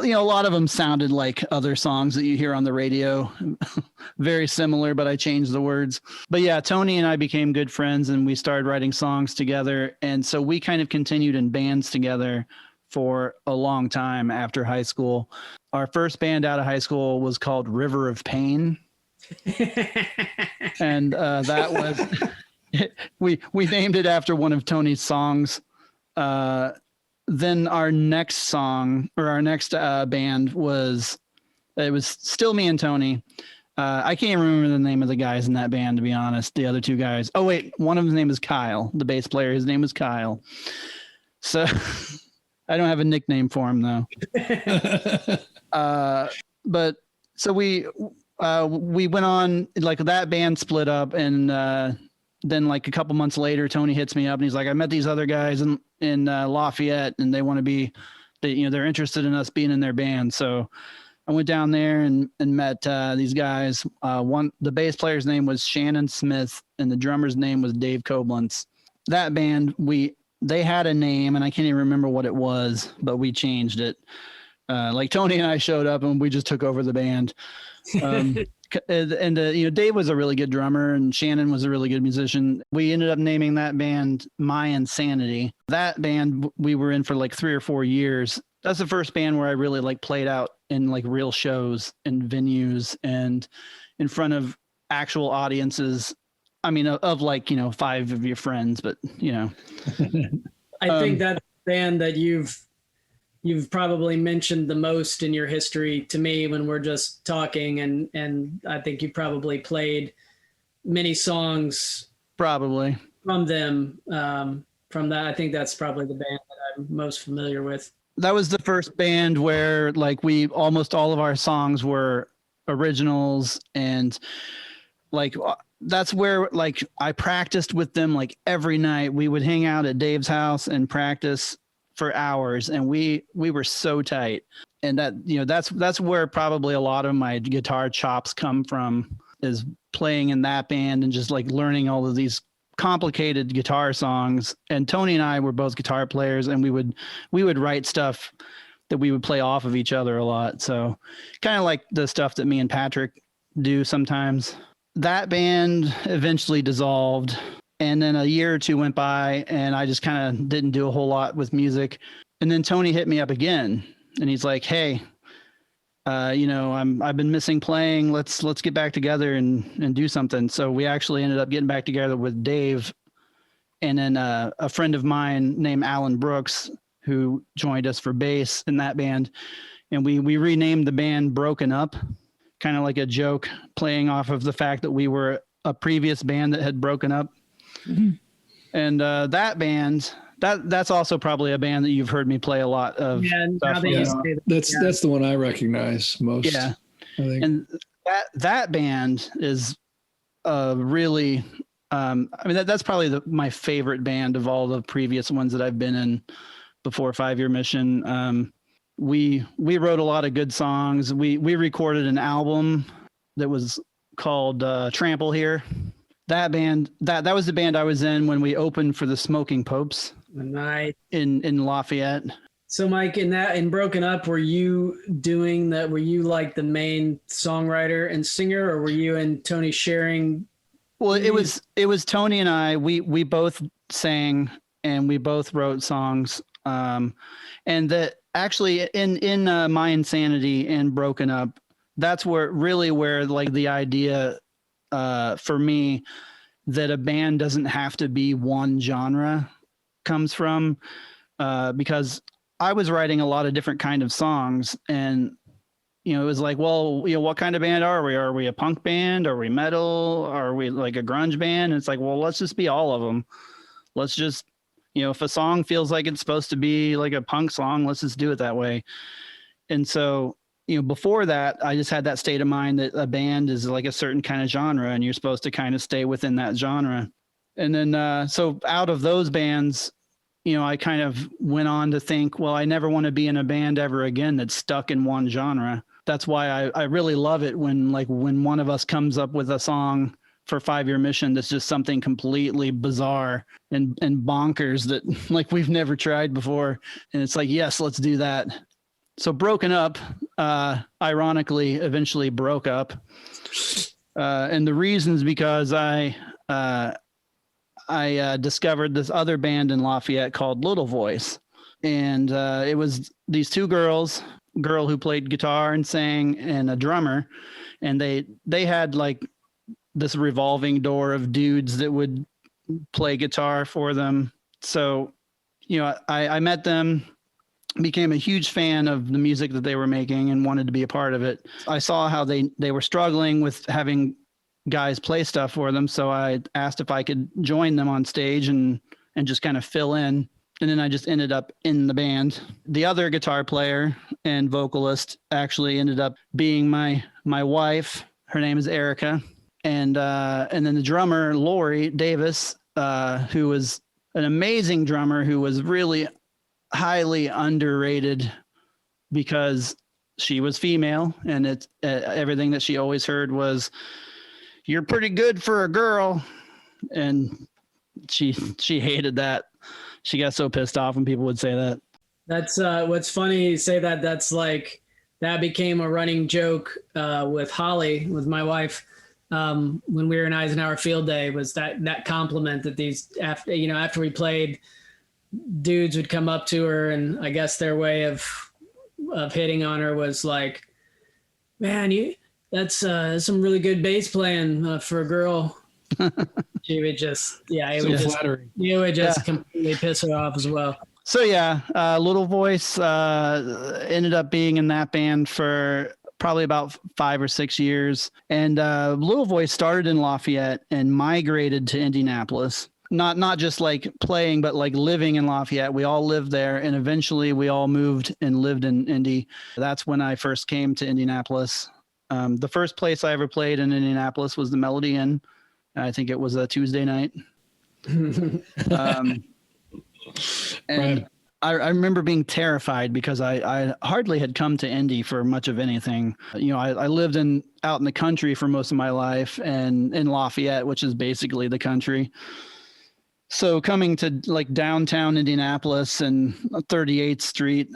lot of them sounded like other songs that you hear on the radio. Very similar, but I changed the words. But yeah, Tony and I became good friends, and we started writing songs together. And so we kind of continued in bands together for a long time after high school. Our first band out of high school was called River of Pain. And that was we named it after one of Tony's songs. Then our next song, or our next band, was still me and Tony. I can't even remember the name of the guys in that band, to be honest. The other two guys. Oh wait, one of them's name is Kyle, the bass player. His name was Kyle. So I don't have a nickname for him though. But so we went on, like that band split up, and then like a couple months later, Tony hits me up and he's like, I met these other guys in Lafayette, and they want to be, they're interested in us being in their band. So I went down there and met these guys. The bass player's name was Shannon Smith, and the drummer's name was Dave Koblentz. That band, they had a name, and I can't even remember what it was, but we changed it. Like Tony and I showed up and we just took over the band. And Dave was a really good drummer, and Shannon was a really good musician. We ended up naming that band My Insanity. That band we were in for like 3 or 4 years. That's the first band where I really like played out in like real shows and venues and in front of actual audiences. I mean, of like, 5 of your friends, but I think that band that you've probably mentioned the most in your history to me when we're just talking, and I think you probably played many songs probably from them. From that, I think that's probably the band that I'm most familiar with. That was the first band where like almost all of our songs were originals, and like that's where like I practiced with them like every night. We would hang out at Dave's house and practice for hours, and we were so tight. And that that's where probably a lot of my guitar chops come from, is playing in that band and just like learning all of these complicated guitar songs. And Tony and I were both guitar players, and we would write stuff that we would play off of each other a lot. So kind of like the stuff that me and Patrick do sometimes. That band eventually dissolved. And then a year or two went by and I just kind of didn't do a whole lot with music. And then Tony hit me up again and he's like, hey, I've been missing playing. Let's get back together and do something. So we actually ended up getting back together with Dave and then a friend of mine named Alan Brooks, who joined us for bass in that band. And we renamed the band Broken Up, kind of like a joke playing off of the fact that we were a previous band that had broken up. Mm-hmm. And that band, that's also probably a band that you've heard me play a lot of. Yeah, now that you say that. That's the one I recognize most. Yeah, I think. And that band is really. That's probably my favorite band of all the previous ones that I've been in before 5 Year Mission. We wrote a lot of good songs. We recorded an album that was called Trample Here. That band, that was the band I was in when we opened for the Smoking Popes. Nice. In Lafayette. So Mike, in Broken Up, were you doing that? Were you like the main songwriter and singer, or were you and Tony sharing? Well, it was Tony and I. We both sang and we both wrote songs. And that actually in My Insanity and Broken Up, that's where like the idea for me that a band doesn't have to be one genre comes from, because I was writing a lot of different kind of songs and it was like, well, what kind of band are we? Are we a punk band? Are we metal? Are we like a grunge band? And it's like, well, let's just be all of them. Let's just, if a song feels like it's supposed to be like a punk song, let's just do it that way. And so, before that, I just had that state of mind that a band is like a certain kind of genre and you're supposed to kind of stay within that genre. And then, so out of those bands, I kind of went on to think, well, I never want to be in a band ever again that's stuck in one genre. That's why I really love it when one of us comes up with a song for 5 Year Mission that's just something completely bizarre and bonkers that like we've never tried before. And it's like, yes, let's do that. So Broken Up, ironically, eventually broke up. And the reason's because I discovered this other band in Lafayette called Little Voice. And it was these two girls, girl who played guitar and sang and a drummer. And they had like this revolving door of dudes that would play guitar for them. So, I met them, became a huge fan of the music that they were making and wanted to be a part of it. I saw how they were struggling with having guys play stuff for them. So I asked if I could join them on stage and just kind of fill in. And then I just ended up in the band. The other guitar player and vocalist actually ended up being my wife. Her name is Erica. And then the drummer, Lori Davis, who was an amazing drummer who was really highly underrated because she was female. And it's everything that she always heard was, "You're pretty good for a girl." And she hated that. She got so pissed off when people would say that. That's what's funny. You say that. That's like that became a running joke with Holly, with my wife, when we were in Eisenhower Field Day. Was that compliment that these after we played, dudes would come up to her, and I guess their way of hitting on her was like, "Man, that's some really good bass playing for a girl." She would just, it would just completely piss her off as well. So Little Voice ended up being in that band for probably about 5 or 6 years. And Little Voice started in Lafayette and migrated to Indianapolis. Not just like playing, but like living in Lafayette. We all lived there, and eventually we all moved and lived in Indy. That's when I first came to Indianapolis. The first place I ever played in Indianapolis was the Melody Inn. I think it was a Tuesday night. And right. I remember being terrified because I hardly had come to Indy for much of anything. I lived out in the country for most of my life, and in Lafayette, which is basically the country. So coming to like downtown Indianapolis and 38th Street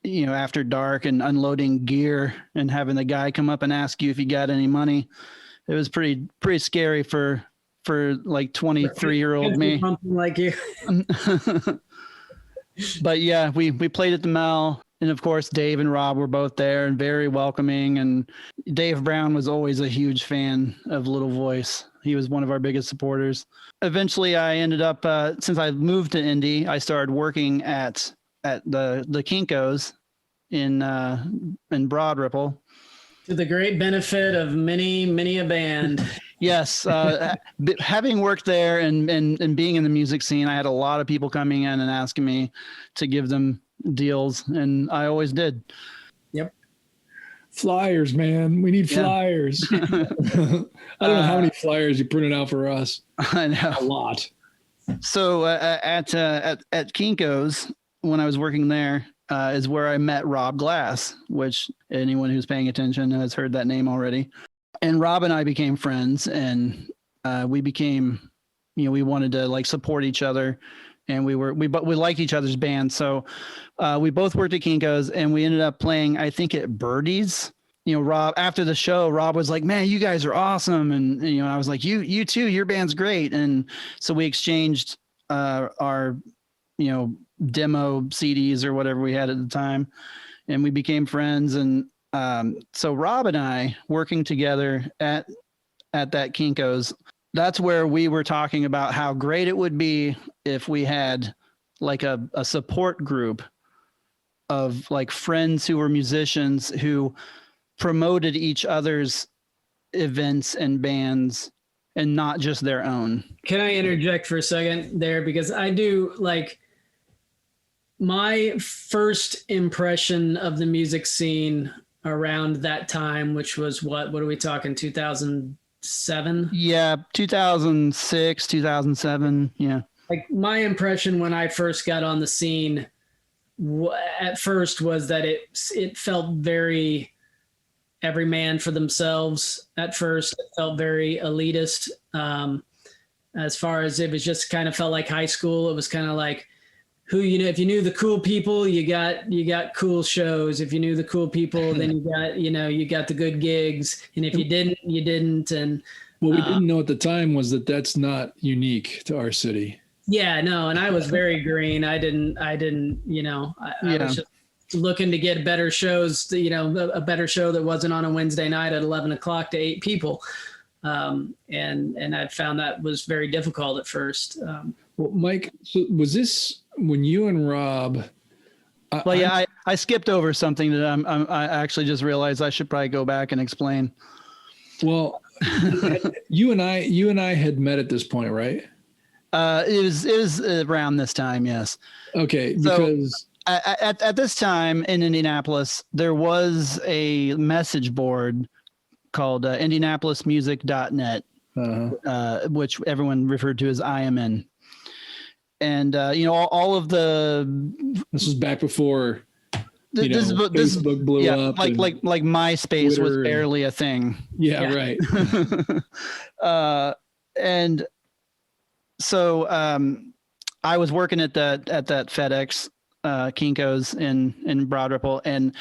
after dark and unloading gear and having the guy come up and ask you if you got any money. It was pretty scary for like 23-year-old me. Like you. But yeah, we played at the Mel, and of course Dave and Rob were both there and very welcoming. And Dave Brown was always a huge fan of Little Voice. He was one of our biggest supporters. Eventually, I ended up since I moved to Indy, I started working at the Kinko's in Broad Ripple. To the great benefit of many a band. Yes, having worked there and being in the music scene, I had a lot of people coming in and asking me to give them deals, and I always did. Yep. Flyers, man. We need flyers. I don't know how many flyers you printed out for us. I know. A lot. So at Kinko's, when I was working there, is where I met Rob Glass, which anyone who's paying attention has heard that name already. And Rob and I became friends, and we became, we wanted to like support each other, and we liked each other's bands. So we both worked at Kinko's, and we ended up playing, I think, at Birdie's. Rob, after the show, Rob was like, "Man, you guys are awesome," and I was like, "You too, your band's great." And so we exchanged our demo CDs or whatever we had at the time, and we became friends. And so Rob and I working together at that Kinko's, that's where we were talking about how great it would be if we had like a support group of like friends who were musicians who promoted each other's events and bands and not just their own. Can I interject for a second there? Because I do like my first impression of the music scene around that time, which was what are we talking, 2007? Yeah, 2006, 2007. Yeah. Like my impression when I first got on the scene at first was that it felt very every man for themselves. At first, it felt very elitist. As far as it was just kind of felt like high school. It was kind of like, if you knew the cool people, you got cool shows. If you knew the cool people, then you got the good gigs. And if you didn't, you didn't. And what we didn't know at the time was that that's not unique to our city. Yeah, no. And I was very green. I was just looking to get better shows, a better show that wasn't on a Wednesday night at 11 o'clock to 8 people. And I found that was very difficult at first. Well, Mike, so was this when you and Rob? I skipped over something that I actually just realized I should probably go back and explain. Well, you and I had met at this point, right? It was around this time, yes. Okay, because at this time in Indianapolis, there was a message board called IndianapolisMusic.net, which everyone referred to as IMN. And all of the this was back before Facebook blew up. Like MySpace Twitter was barely a thing. Yeah. Right. And so I was working at that FedEx Kinko's in Broad Ripple, and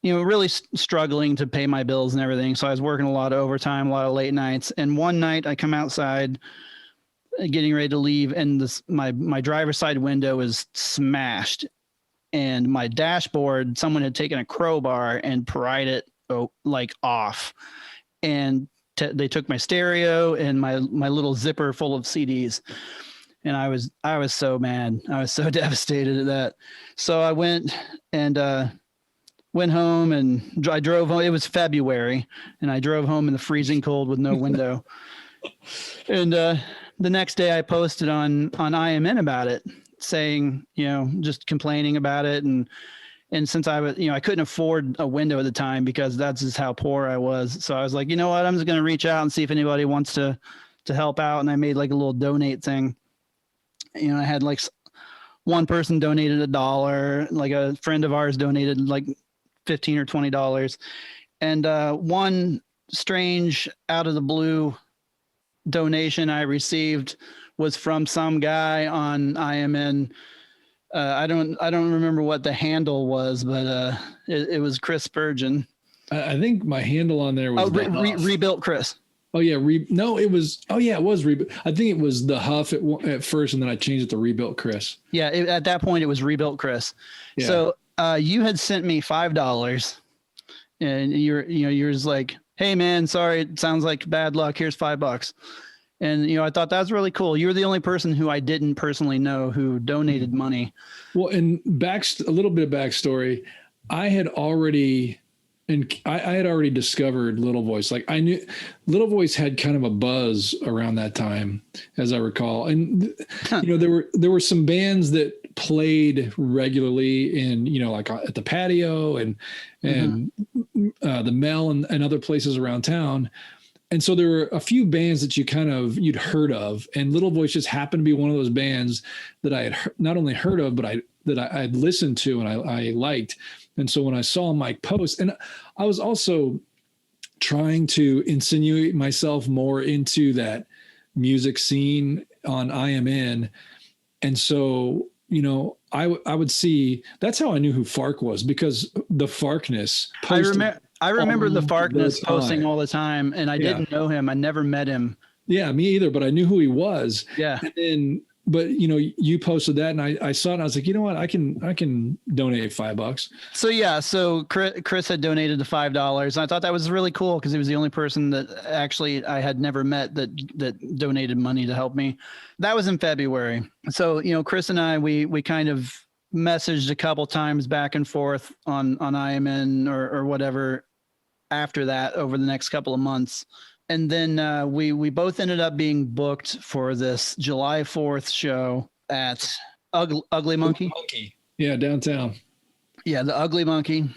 really struggling to pay my bills and everything. So I was working a lot of overtime, a lot of late nights. And one night I come outside getting ready to leave, and my driver's side window is smashed, and my dashboard, someone had taken a crowbar and pried it off, and they took my stereo and my little zipper full of CDs. And I was so mad. I was so devastated at that. So I went home, and I drove home. It was February, and I drove home in the freezing cold with no window. And the next day I posted on IMN about it, saying, just complaining about it. And since I was, I couldn't afford a window at the time because that's just how poor I was. So I was like, you know what, I'm just going to reach out and see if anybody wants to help out. And I made like a little donate thing. I had like one person donated $1, like a friend of ours donated like $15 or $20. And one strange out of the blue donation I received was from some guy on IMN I don't remember what the handle was, but it was Chris Spurgeon. I think my handle on there was Rebuilt Chris. Oh yeah, no, it was. Oh yeah, it was Rebuilt. I think it was the Huff at first, and then I changed it to Rebuilt Chris. Yeah, at that point it was Rebuilt Chris. Yeah. So you had sent me $5, and you're just like, hey man, sorry, it sounds like bad luck. Here's $5. And I thought that was really cool. You were the only person who I didn't personally know who donated money. Well, and a little bit of backstory, I had already discovered Little Voice. Like I knew Little Voice had kind of a buzz around that time, as I recall. And there were some bands that played regularly in, like at the patio and the Mel and other places around town. And so there were a few bands that you'd heard of, and Little Voice just happened to be one of those bands that I had not only heard of, but I'd listened to and I liked. And so when I saw Mike post, and I was also trying to insinuate myself more into that music scene on IMN. And so, I would see, that's how I knew who Fark was, because the Farkness posted. I remember the Farkness posting all the time, and I didn't know him. I never met him. Yeah, me either, but I knew who he was. Yeah. And then, but you posted that, and I saw it, and I was like, you know what, I can donate $5. So Chris had donated the $5, and I thought that was really cool because he was the only person that actually I had never met that donated money to help me. That was in February. So Chris and I we kind of messaged a couple times back and forth on IMN or whatever after that over the next couple of months. And then we both ended up being booked for this July 4th show at Ugly Monkey. Yeah, downtown. Yeah, the Ugly Monkey.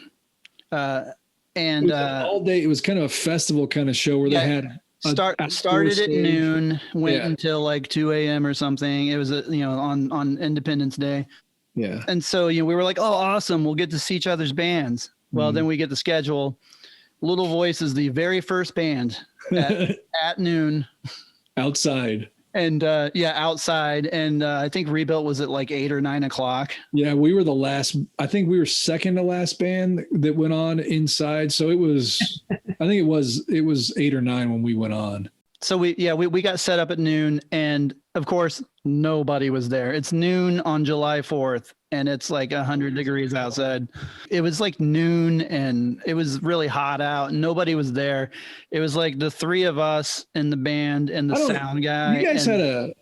And all day, it was kind of a festival kind of show where they had started at noon, went until like 2 a.m. or something. It was on Independence Day. Yeah. And so we were like, oh, awesome, we'll get to see each other's bands. Well, then we get the schedule. Little Voice is the very first band at noon. Outside. And outside. And I think Rebuilt was at like 8 or 9 o'clock. Yeah, we were the last. I think we were second to last band that went on inside. So it was, I think it was 8 or 9 when we went on. So we got set up at noon, and of course nobody was there. It's noon on July 4th, and it's like 100 degrees outside. It was like noon, and it was really hot out. Nobody was there. It was like the three of us in the band and the sound guy. You guys had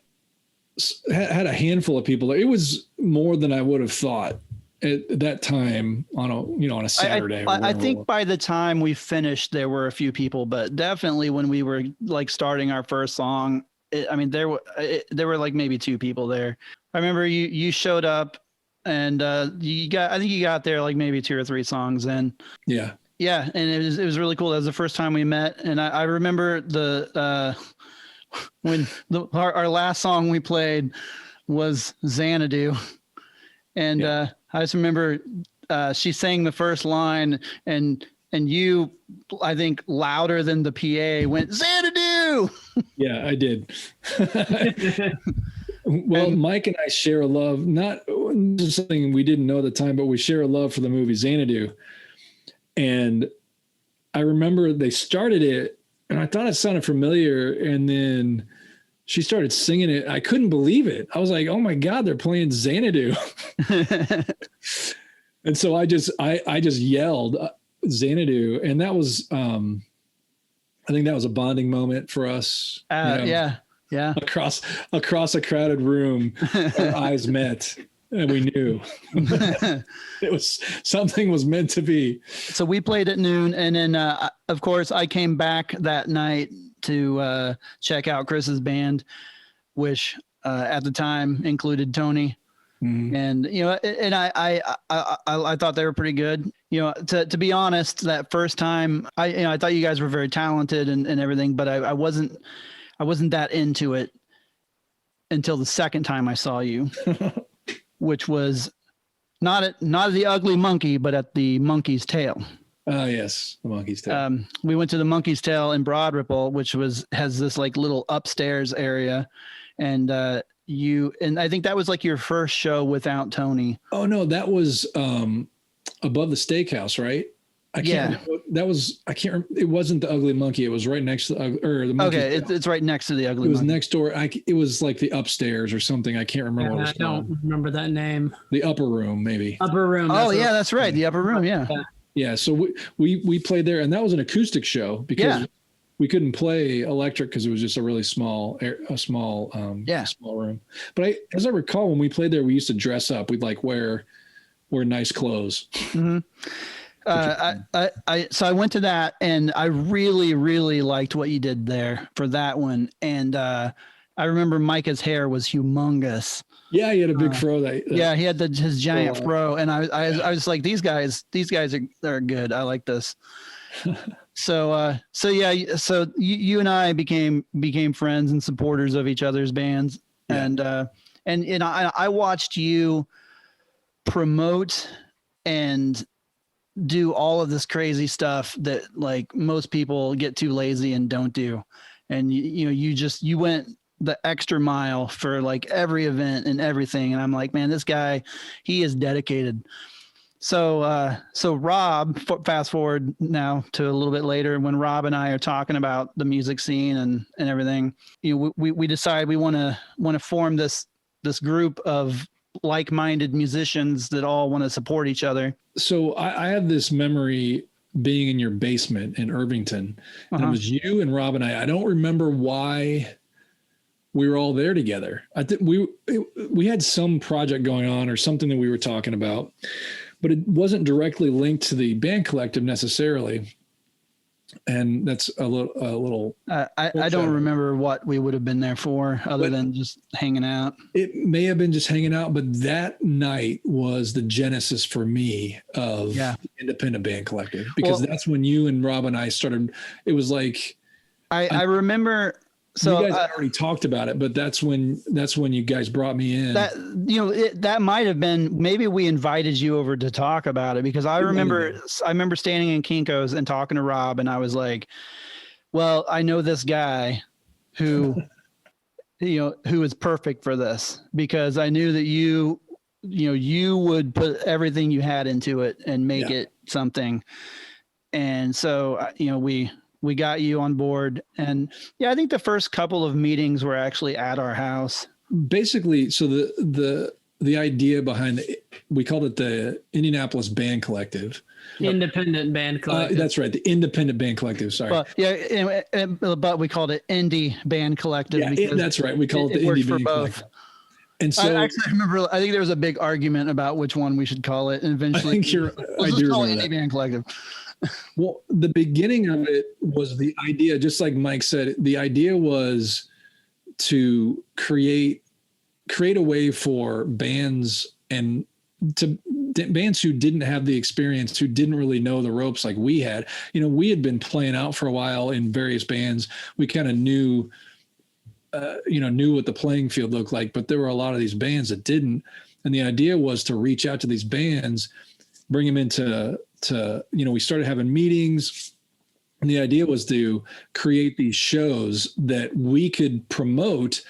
a handful of people there. It was more than I would have thought at that time on a Saturday. I think by the time we finished, there were a few people, but definitely when we were like starting our first song, there were like maybe 2 people there. I remember you showed up, and I think you got there like maybe 2 or 3 songs in. Yeah. Yeah, and it was really cool. That was the first time we met, and I remember when our last song we played was Xanadu, and I just remember she sang the first line, and you, I think louder than the PA, went Xanadu. Yeah, I did. Well, Mike and I share a love, not something we didn't know at the time, but we share a love for the movie Xanadu. And I remember they started it, and I thought it sounded familiar, and then she started singing it. I couldn't believe it. I was like, oh my God, they're playing Xanadu. And so I just yelled Xanadu. And that was, I think that was a bonding moment for us. Yeah. Across a crowded room, our eyes met, and we knew something was meant to be. So we played at noon, and then of course I came back that night to check out Chris's band, which at the time included Tony. Mm-hmm. And and I thought they were pretty good. To be honest, that first time I thought you guys were very talented and everything, but I wasn't that into it until the second time I saw you, which was not at the Ugly Monkey, but at the Monkey's Tail. Oh yes, the Monkey's Tail. We went to the Monkey's Tail in Broad Ripple, which has this like little upstairs area, and and I think that was like your first show without Tony. Oh no, that was above the steakhouse, right? I can't. Yeah. That was. I can't. It wasn't the Ugly Monkey. It was right next to the Monkey. Okay, it's right next to the Ugly. It was Monkey. next door. It was like the upstairs or something. I can't remember what it was I don't called. remember that name. The upper room, maybe. Upper room. Oh yeah, that's right. The upper room. Yeah. Yeah. So we played there, and that was an acoustic show because we couldn't play electric because it was just a really small small room. But as I recall, when we played there, we used to dress up. We'd like wear nice clothes. Mm-hmm. So I went to that, and I really, really liked what you did there for that one. And I remember Micah's hair was humongous. Yeah, he had a big fro. Yeah, he had his giant fro, and I was like, these guys are good. I like this. So you and I became friends and supporters of each other's bands, and I watched you promote and do all of this crazy stuff that like most people get too lazy and don't do. And you went the extra mile for like every event and everything. And I'm like, man, this guy, he is dedicated. So Rob, fast forward now to a little bit later when Rob and I are talking about the music scene and everything, we decide we want to form this group of like-minded musicians that all want to support each other. So I have this memory being in your basement in Irvington. And it was you and Rob and I. I don't remember why we were all there together. I think we had some project going on or something that we were talking about, but it wasn't directly linked to the band collective necessarily. And that's a little. I don't remember what we would have been there for other than just hanging out. It may have been just hanging out, but that night was the genesis for me of the independent band collective, because that's when you and Rob and I started. It was like I remember. So you guys had already talked about it, but that's when you guys brought me in. That might have been, maybe we invited you over to talk about it, because I remember standing in Kinko's and talking to Rob, and I was like, well, I know this guy who who is perfect for this, because I knew that you would put everything you had into it and make it something. And so we got you on board, and I think the first couple of meetings were actually at our house. Basically, so the idea behind we called it the Indianapolis Band Collective. Independent Band Collective. That's right, the Independent Band Collective. Sorry. But we called it Indie Band Collective. Yeah, that's right. We call it the Indie Band Collective. And so I remember, I think there was a big argument about which one we should call it, and eventually I do remember Indie Band Collective. Well, the beginning of it was the idea, just like Mike said, the idea was to create a way for bands and to bands who didn't have the experience, who didn't really know the ropes like we had. We had been playing out for a while in various bands. We kind of knew what the playing field looked like, but there were a lot of these bands that didn't. And the idea was to reach out to these bands, bring them into we started having meetings, and the idea was to create these shows that we could promote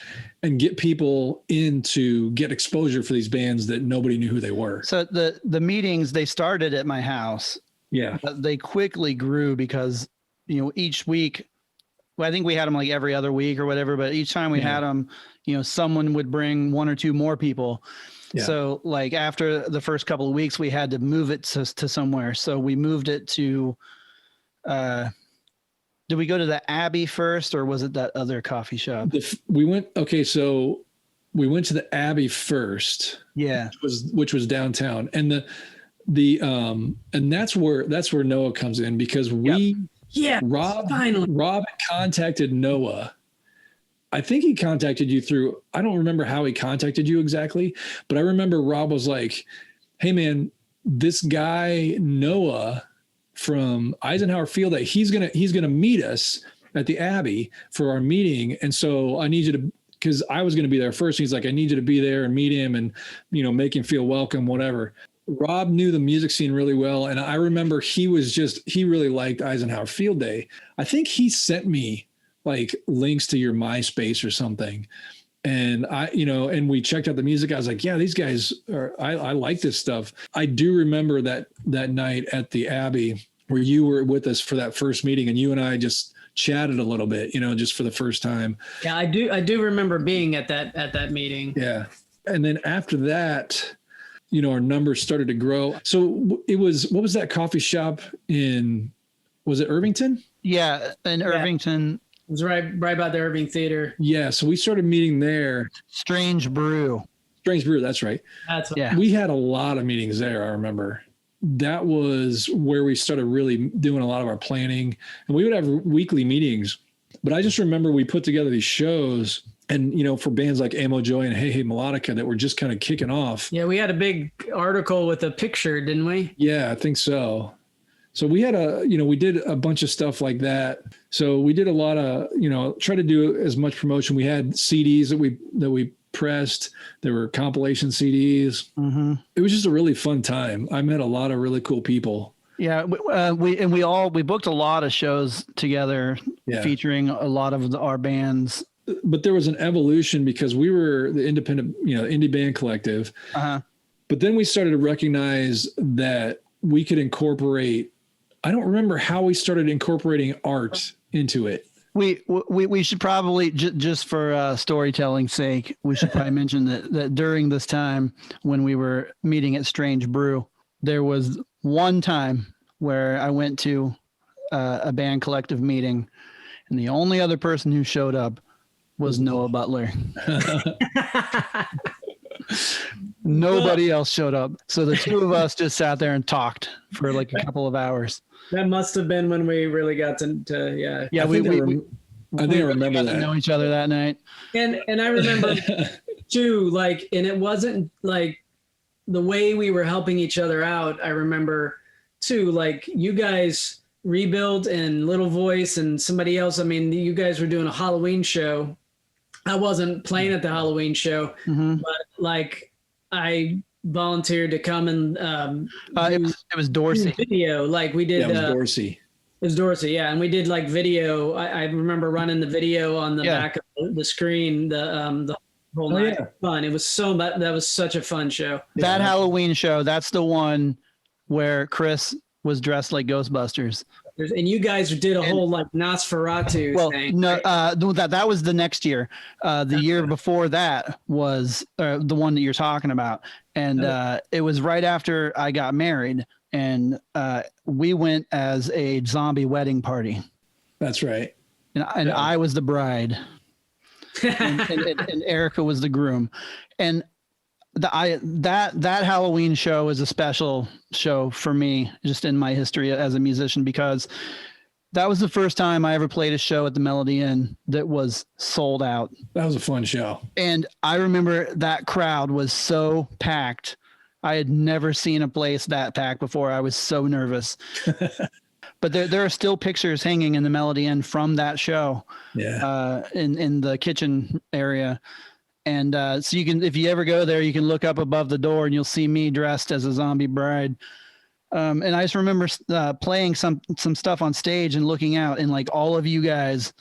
and get people in to get exposure for these bands that nobody knew who they were. So the meetings, they started at my house. Yeah. But they quickly grew because, each week, I think we had them like every other week or whatever, but each time we had them, someone would bring one or two more people. Yeah. So like after the first couple of weeks, we had to move it to somewhere. So we moved it to, did we go to the Abbey first, or was it that other coffee shop? So we went to the Abbey first. Yeah. Which was downtown. And and that's where Noah comes in, because Rob had contacted Noah. I think he contacted you through, I don't remember how he contacted you exactly, but I remember Rob was like, hey man, this guy, Noah from Eisenhower Field Day, he's going to meet us at the Abbey for our meeting. And so I need you to, cause I was going to be there first. He's like, I need you to be there and meet him and, make him feel welcome, whatever. Rob knew the music scene really well. And I remember he really liked Eisenhower Field Day. I think he sent me like links to your MySpace or something. And and we checked out the music. I was like, yeah, these guys I like this stuff. I do remember that night at the Abbey where you were with us for that first meeting, and you and I just chatted a little bit, just for the first time. Yeah, I do remember being at that meeting. Yeah. And then after that, our numbers started to grow. So what was that coffee shop was it Irvington? Yeah, in Irvington. It was right by the Irving Theater. Yeah, so we started meeting there. Strange Brew, that's right. We had a lot of meetings there, I remember. That was where we started really doing a lot of our planning. And we would have weekly meetings. But I just remember we put together these shows, and, for bands like Amo Joy and Hey Hey Melodica that were just kind of kicking off. Yeah, we had a big article with a picture, didn't we? Yeah, I think so. So we had we did a bunch of stuff like that. So we did a lot of, try to do as much promotion. We had CDs that we pressed. There were compilation CDs. Mm-hmm. It was just a really fun time. I met a lot of really cool people. Yeah, we booked a lot of shows together, featuring a lot of our bands. But there was an evolution because we were the independent, indie band collective. Uh-huh. But then we started to recognize that we could incorporate. I don't remember how we started incorporating art into it. We should probably just for storytelling's sake, we should probably mention that during this time when we were meeting at Strange Brew, there was one time where I went to a band collective meeting, and the only other person who showed up was Noah Butler. Nobody else showed up. So the two of us just sat there and talked for like a couple of hours. That must have been when we really got to yeah. Yeah, I think I remember that. Know each other that night. And I remember too, and it wasn't like the way we were helping each other out. I remember too, you guys Rebuild and Little Voice and somebody else. I mean, you guys were doing a Halloween show. I wasn't playing at the Halloween show, but I volunteered to come and it was Dorsey video. We did. Yeah, it was Dorsey. It was Dorsey, yeah, and we did video. I remember running the video on the back of the screen. The whole night. Yeah. Fun. It was that was such a fun show. That Halloween show. That's the one where Chris was dressed like Ghostbusters. And you guys did a whole Nosferatu thing. No, that was the next year. The year before that was the one that you're talking about. And it was right after I got married, and we went as a zombie wedding party. That's right. And I was the bride, and Erica was the groom. And that Halloween show is a special show for me, just in my history as a musician, because that was the first time I ever played a show at the Melody Inn that was sold out. That was a fun show. And I remember that crowd was so packed. I had never seen a place that packed before. I was so nervous. But there are still pictures hanging in the Melody Inn from that show. Yeah. In the kitchen area. And so you can, if you ever go there, you can look up above the door and you'll see me dressed as a zombie bride. And I just remember playing some stuff on stage and looking out, and all of you guys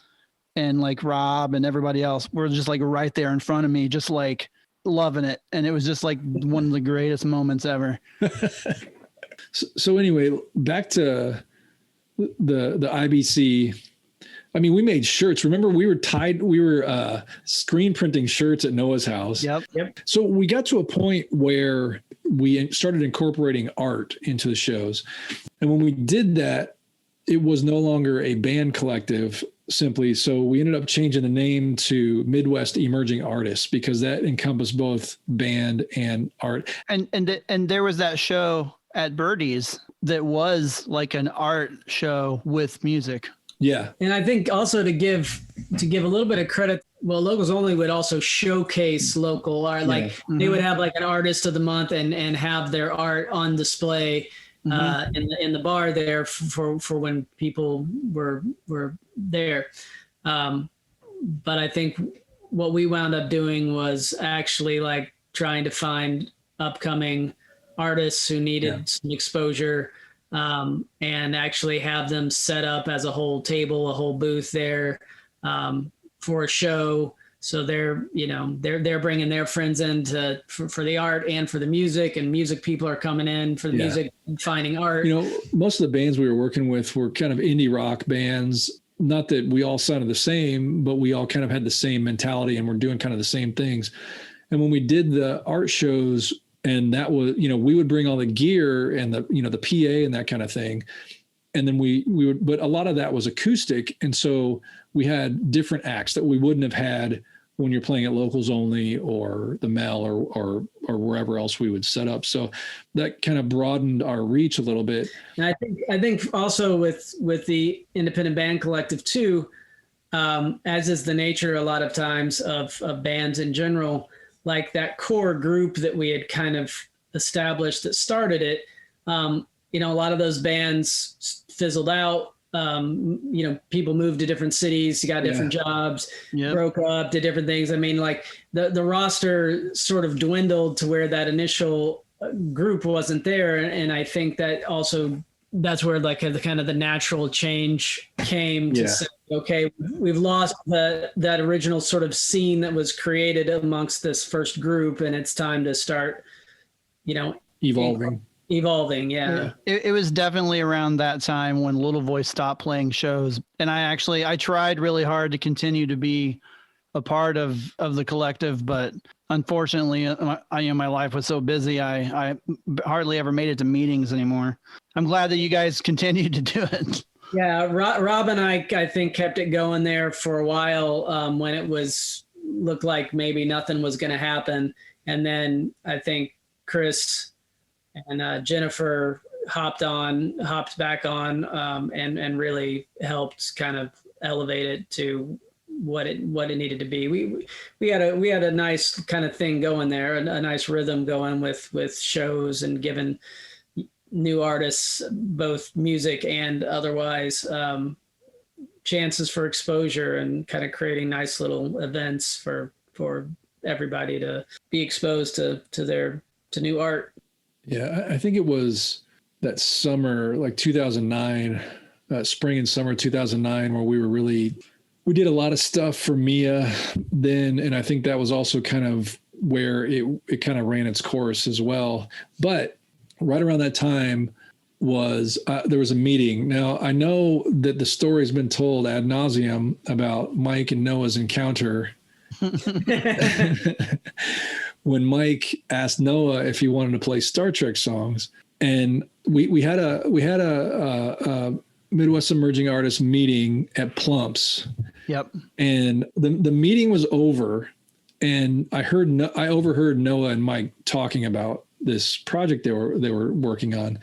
and Rob and everybody else were just right there in front of me, just loving it. And it was just one of the greatest moments ever. So anyway, back to the IBC. I mean, we made shirts. Remember, we were screen printing shirts at Noah's house. Yep. So we got to a point where we started incorporating art into the shows. And when we did that, it was no longer a band collective simply. So we ended up changing the name to Midwest Emerging Artists, because that encompassed both band and art. And there was that show at Birdie's that was an art show with music. Yeah. And I think also to give a little bit of credit, Locals Only would also showcase local art. They would have an artist of the month and have their art on display in the bar there for when people were there. But I think what we wound up doing was actually trying to find upcoming artists who needed some exposure. And actually have them set up as a whole table, a whole booth there for a show, So they're bringing their friends in for the art and for the music, and music people are coming in for the music and finding art. Most of the bands we were working with were kind of indie rock bands. Not that we all sounded the same, but we all kind of had the same mentality and we're doing kind of the same things. And when we did the art shows, and that was, we would bring all the gear and the PA and that kind of thing. And then we would, but a lot of that was acoustic. And so we had different acts that we wouldn't have had when you're playing at Locals Only or the Mel or wherever else we would set up. So that kind of broadened our reach a little bit. And I think also with the independent band collective too, as is the nature a lot of times of bands in general, like that core group that we had kind of established that started it, a lot of those bands fizzled out. People moved to different cities, got different jobs, broke up, did different things. I mean, like the roster sort of dwindled to where that initial group wasn't there. And I think that also that's where like the kind of the natural change came to say, okay, we've lost that original sort of scene that was created amongst this first group, and it's time to start, evolving. Yeah. It was definitely around that time when Little Voice stopped playing shows. And I tried really hard to continue to be a part of the collective, but unfortunately, my life was so busy. I hardly ever made it to meetings anymore. I'm glad that you guys continued to do it. Yeah. Rob and I think kept it going there for a while, when it looked like maybe nothing was going to happen. And then I think Chris and Jennifer hopped back on, and really helped kind of elevate it to what it needed to be. We had a nice kind of thing going there, a nice rhythm going with shows and giving new artists, both music and otherwise, chances for exposure, and kind of creating nice little events for everybody to be exposed to new art. Yeah, I think it was that summer, like 2009, spring and summer 2009, where we did a lot of stuff for Mia then. And I think that was also kind of where it kind of ran its course as well. But right around that time there was a meeting. Now, I know that the story's been told ad nauseum about Mike and Noah's encounter. When Mike asked Noah if he wanted to play Star Trek songs, and we had a Midwest Emerging Artists meeting at Plumps. Yep. And the meeting was over, and I overheard Noah and Mike talking about this project they were working on.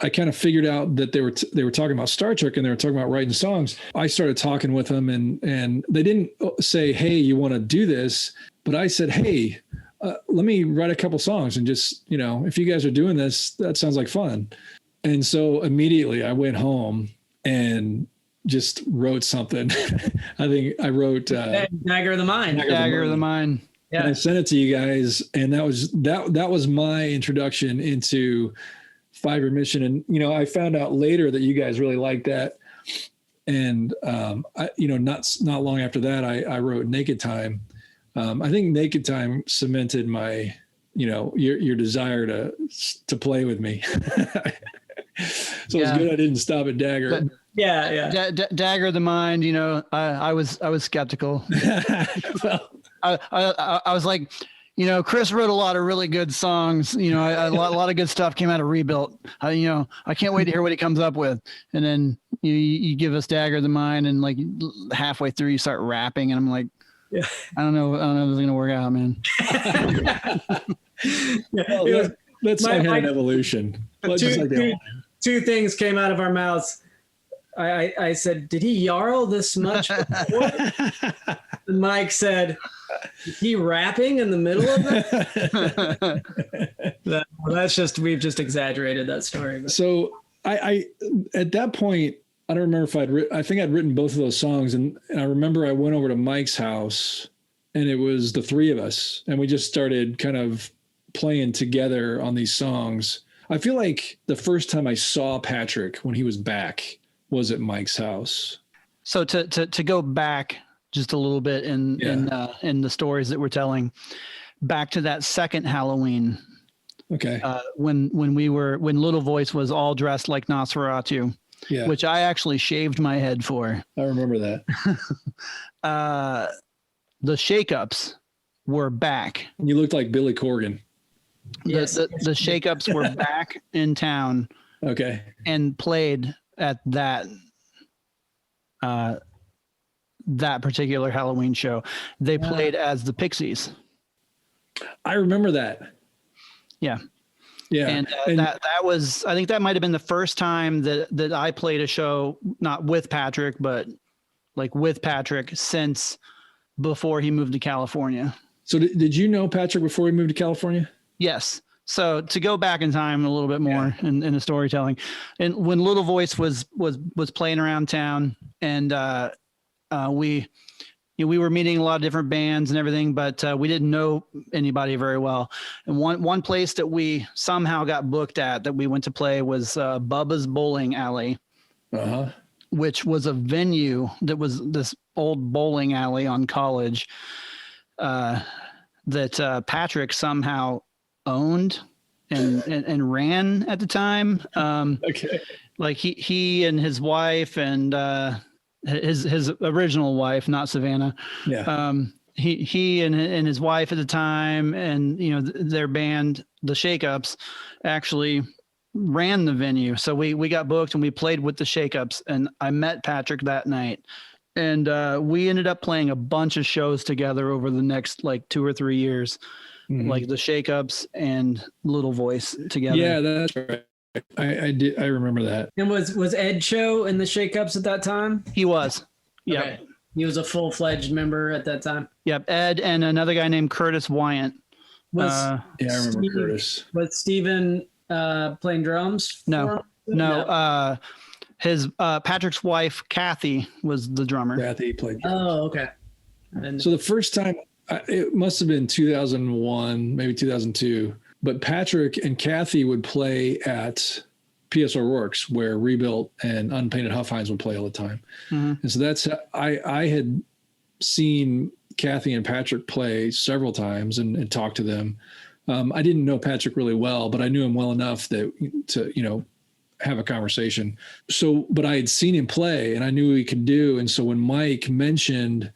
I kind of figured out that they were talking about Star Trek, and they were talking about writing songs. I started talking with them, and they didn't say, "Hey, you want to do this?" But I said, "Hey, let me write a couple songs, and just, if you guys are doing this, that sounds like fun." And so immediately I went home and just wrote something. I think I wrote Dagger of the Mind. Dagger of the Mind. Yeah. And I sent it to you guys, and that was my introduction into 5 Year Mission. And I found out later that you guys really liked that. And not long after that, I wrote Naked Time. I think Naked Time cemented my, your desire to play with me. So it's good I didn't stop at Dagger. But, Dagger of the Mind. I was skeptical. Well, I was like, Chris wrote a lot of really good songs. A lot of good stuff came out of Rebuilt. I can't wait to hear what he comes up with. And then you give us Dagger of the Mind, and like halfway through you start rapping, and I'm like, yeah, I don't know if it's gonna work out, man. Well, let's have an evolution. Two things came out of our mouths. I said, "Did he yarl this much before?" And Mike said, "Is he rapping in the middle of it?" We've just exaggerated that story. But. So I at that point, I don't remember if I think I'd written both of those songs, and I remember I went over to Mike's house, and it was the 3 of us, and we just started kind of playing together on these songs. I feel like the first time I saw Patrick when he was back was at Mike's house. So to go back just a little bit in the stories that we're telling. Back to that second Halloween. Okay. When Little Voice was all dressed like Nosferatu, which I actually shaved my head for. I remember that. The Shakeups were back. You looked like Billy Corgan. Yes. The Shakeups were back in town. Okay. And played at that particular Halloween show. They played as the Pixies. I remember that. Yeah. Yeah. And that was, I think that might've been the first time that I played a show, not with Patrick, but like with Patrick since before he moved to California. So did you know Patrick before he moved to California? Yes. So to go back in time a little bit more in the storytelling, and when Little Voice was playing around town, and we were meeting a lot of different bands and everything, but we didn't know anybody very well. And one place that we somehow got booked at that we went to play was Bubba's Bowling Alley, which was a venue that was this old bowling alley on College that Patrick somehow owned and ran at the time. Okay. Like he and his wife and his original wife, not Savannah. Yeah. He and his wife at the time, and their band, the Shakeups, actually ran the venue. So we got booked and we played with the Shakeups, and I met Patrick that night. And we ended up playing a bunch of shows together over the next like 2 or 3 years, like the Shakeups and Little Voice together. Yeah, that's right. I did. I remember that. And was Ed Cho in the Shakeups at that time? He was. Yeah. Okay. He was a full-fledged member at that time. Yep. Ed and another guy named Curtis Wyant. I remember Curtis. Was Steven playing drums? No. His Patrick's wife Kathy was the drummer. Kathy played drums. Oh, okay. So the first time, it must have been 2001, maybe 2002. But Patrick and Kathy would play at P.S. O'Rourke's, where Rebuilt and Unpainted Huff Hines would play all the time. And so that's I had seen Kathy and Patrick play several times and talked to them. I didn't know Patrick really well, but I knew him well enough to have a conversation. So, but I had seen him play and I knew what he could do. And so when Mike mentioned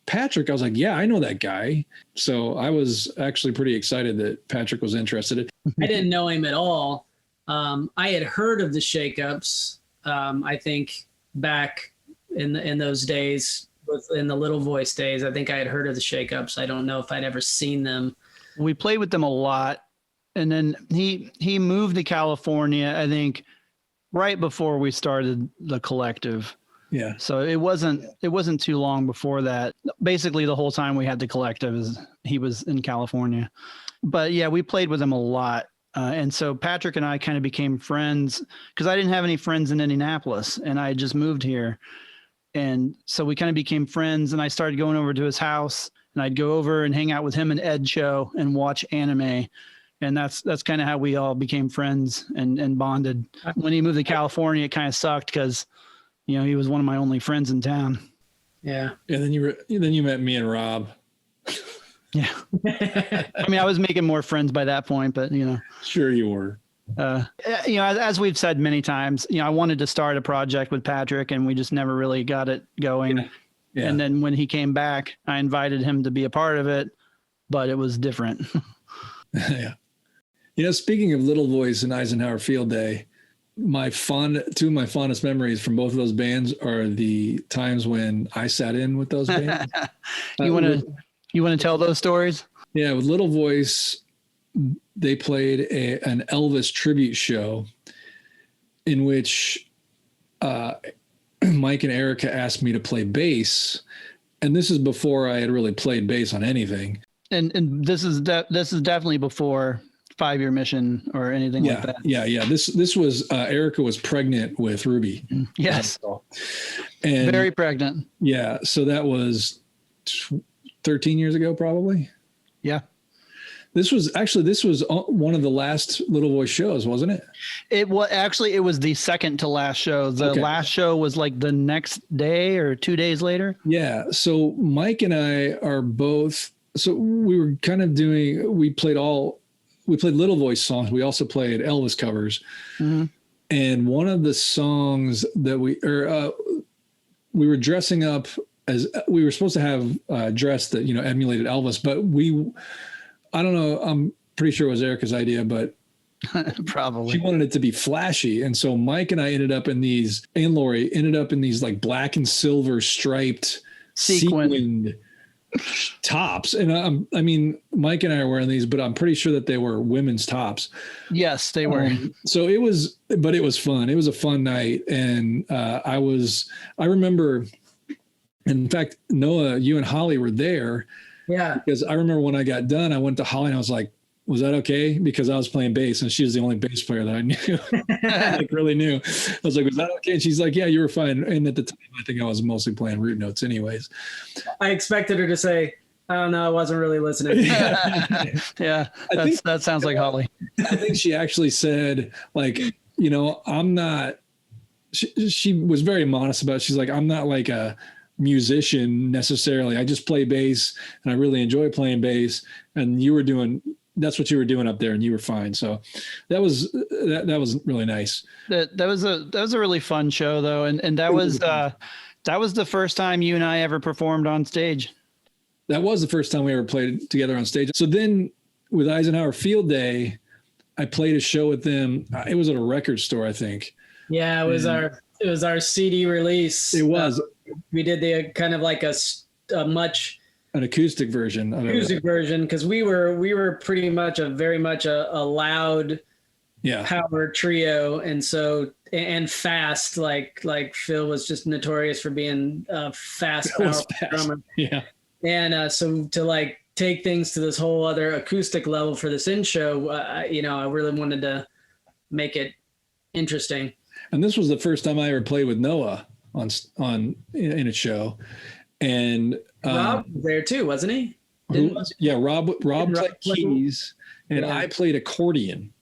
Patrick, I was like, yeah, I know that guy. So I was actually pretty excited that Patrick was interested. I didn't know him at all. I had heard of the Shakeups. I think back in those days, in the Little Voice days, I think I had heard of the Shakeups. I don't know if I'd ever seen them. We played with them a lot. And then he moved to California, I think, right before we started the collective. Yeah. So it wasn't too long before that. Basically, the whole time we had the collective he was in California. But yeah, we played with him a lot. And so Patrick and I kind of became friends because I didn't have any friends in Indianapolis and I had just moved here. And so we kind of became friends and I started going over to his house and I'd go over and hang out with him and Ed Cho and watch anime. And that's kind of how we all became friends and bonded. When he moved to California, it kind of sucked because, he was one of my only friends in town. Yeah. And then you met me and Rob. Yeah. I mean, I was making more friends by that point, but Sure you were. As we've said many times, I wanted to start a project with Patrick and we just never really got it going. Yeah. And then when he came back, I invited him to be a part of it, but it was different. Yeah. Speaking of Little Voice and Eisenhower Field Day, two of my fondest memories from both of those bands are the times when I sat in with those bands. You want to tell those stories? Yeah, with Little Voice, they played an Elvis tribute show in which Mike and Erica asked me to play bass, and this is before I had really played bass on anything. And this is definitely before 5-Year Mission or anything like that. Yeah. This was Erica was pregnant with Ruby. Yes. And very pregnant. Yeah. So that was 13 years ago, probably. Yeah. This was one of the last Little Voice shows, wasn't it? It was the second to last show. The last show was like the next day or 2 days later. Yeah. So Mike and I are both. So we were kind of we played Little Voice songs. We also played Elvis covers. Mm-hmm. And one of the songs that we were dressing up as, we were supposed to have a dress that, emulated Elvis, but I don't know, I'm pretty sure it was Erica's idea, but probably she wanted it to be flashy. And so Mike and I and Lori ended up in these like black and silver striped sequined tops. And Mike and I are wearing these, but I'm pretty sure that they were women's tops. Yes, they were. So it was fun. It was a fun night. And I remember, in fact, Noah, you and Holly were there. Yeah. Because I remember when I got done, I went to Holly and I was like, was that okay? Because I was playing bass and she was the only bass player that I knew, really knew. I was like, was that okay? And she's like, yeah, you were fine. And at the time, I think I was mostly playing root notes anyways. I expected her to say, oh, no, I wasn't really listening. Yeah, that sounds like Holly. I think she actually said, like, I'm not, she was very modest about it. She's like, I'm not like a musician necessarily. I just play bass and I really enjoy playing bass. And that's what you were doing up there and you were fine. So that was really nice. That was a really fun show though. And that was the first time you and I ever performed on stage. That was the first time we ever played together on stage. So then with Eisenhower Field Day, I played a show with them. It was at a record store, I think. Yeah, it was our CD release. It was. We did the kind of like an acoustic version. Because we were pretty much very much a loud, power trio, and so and fast. Like Phil was just notorious for being a fast drummer. Yeah. And so to like take things to this whole other acoustic level for this in show, I really wanted to make it interesting. And this was the first time I ever played with Noah in a show, and Rob was there too, wasn't he? Rob played keys, and I played accordion.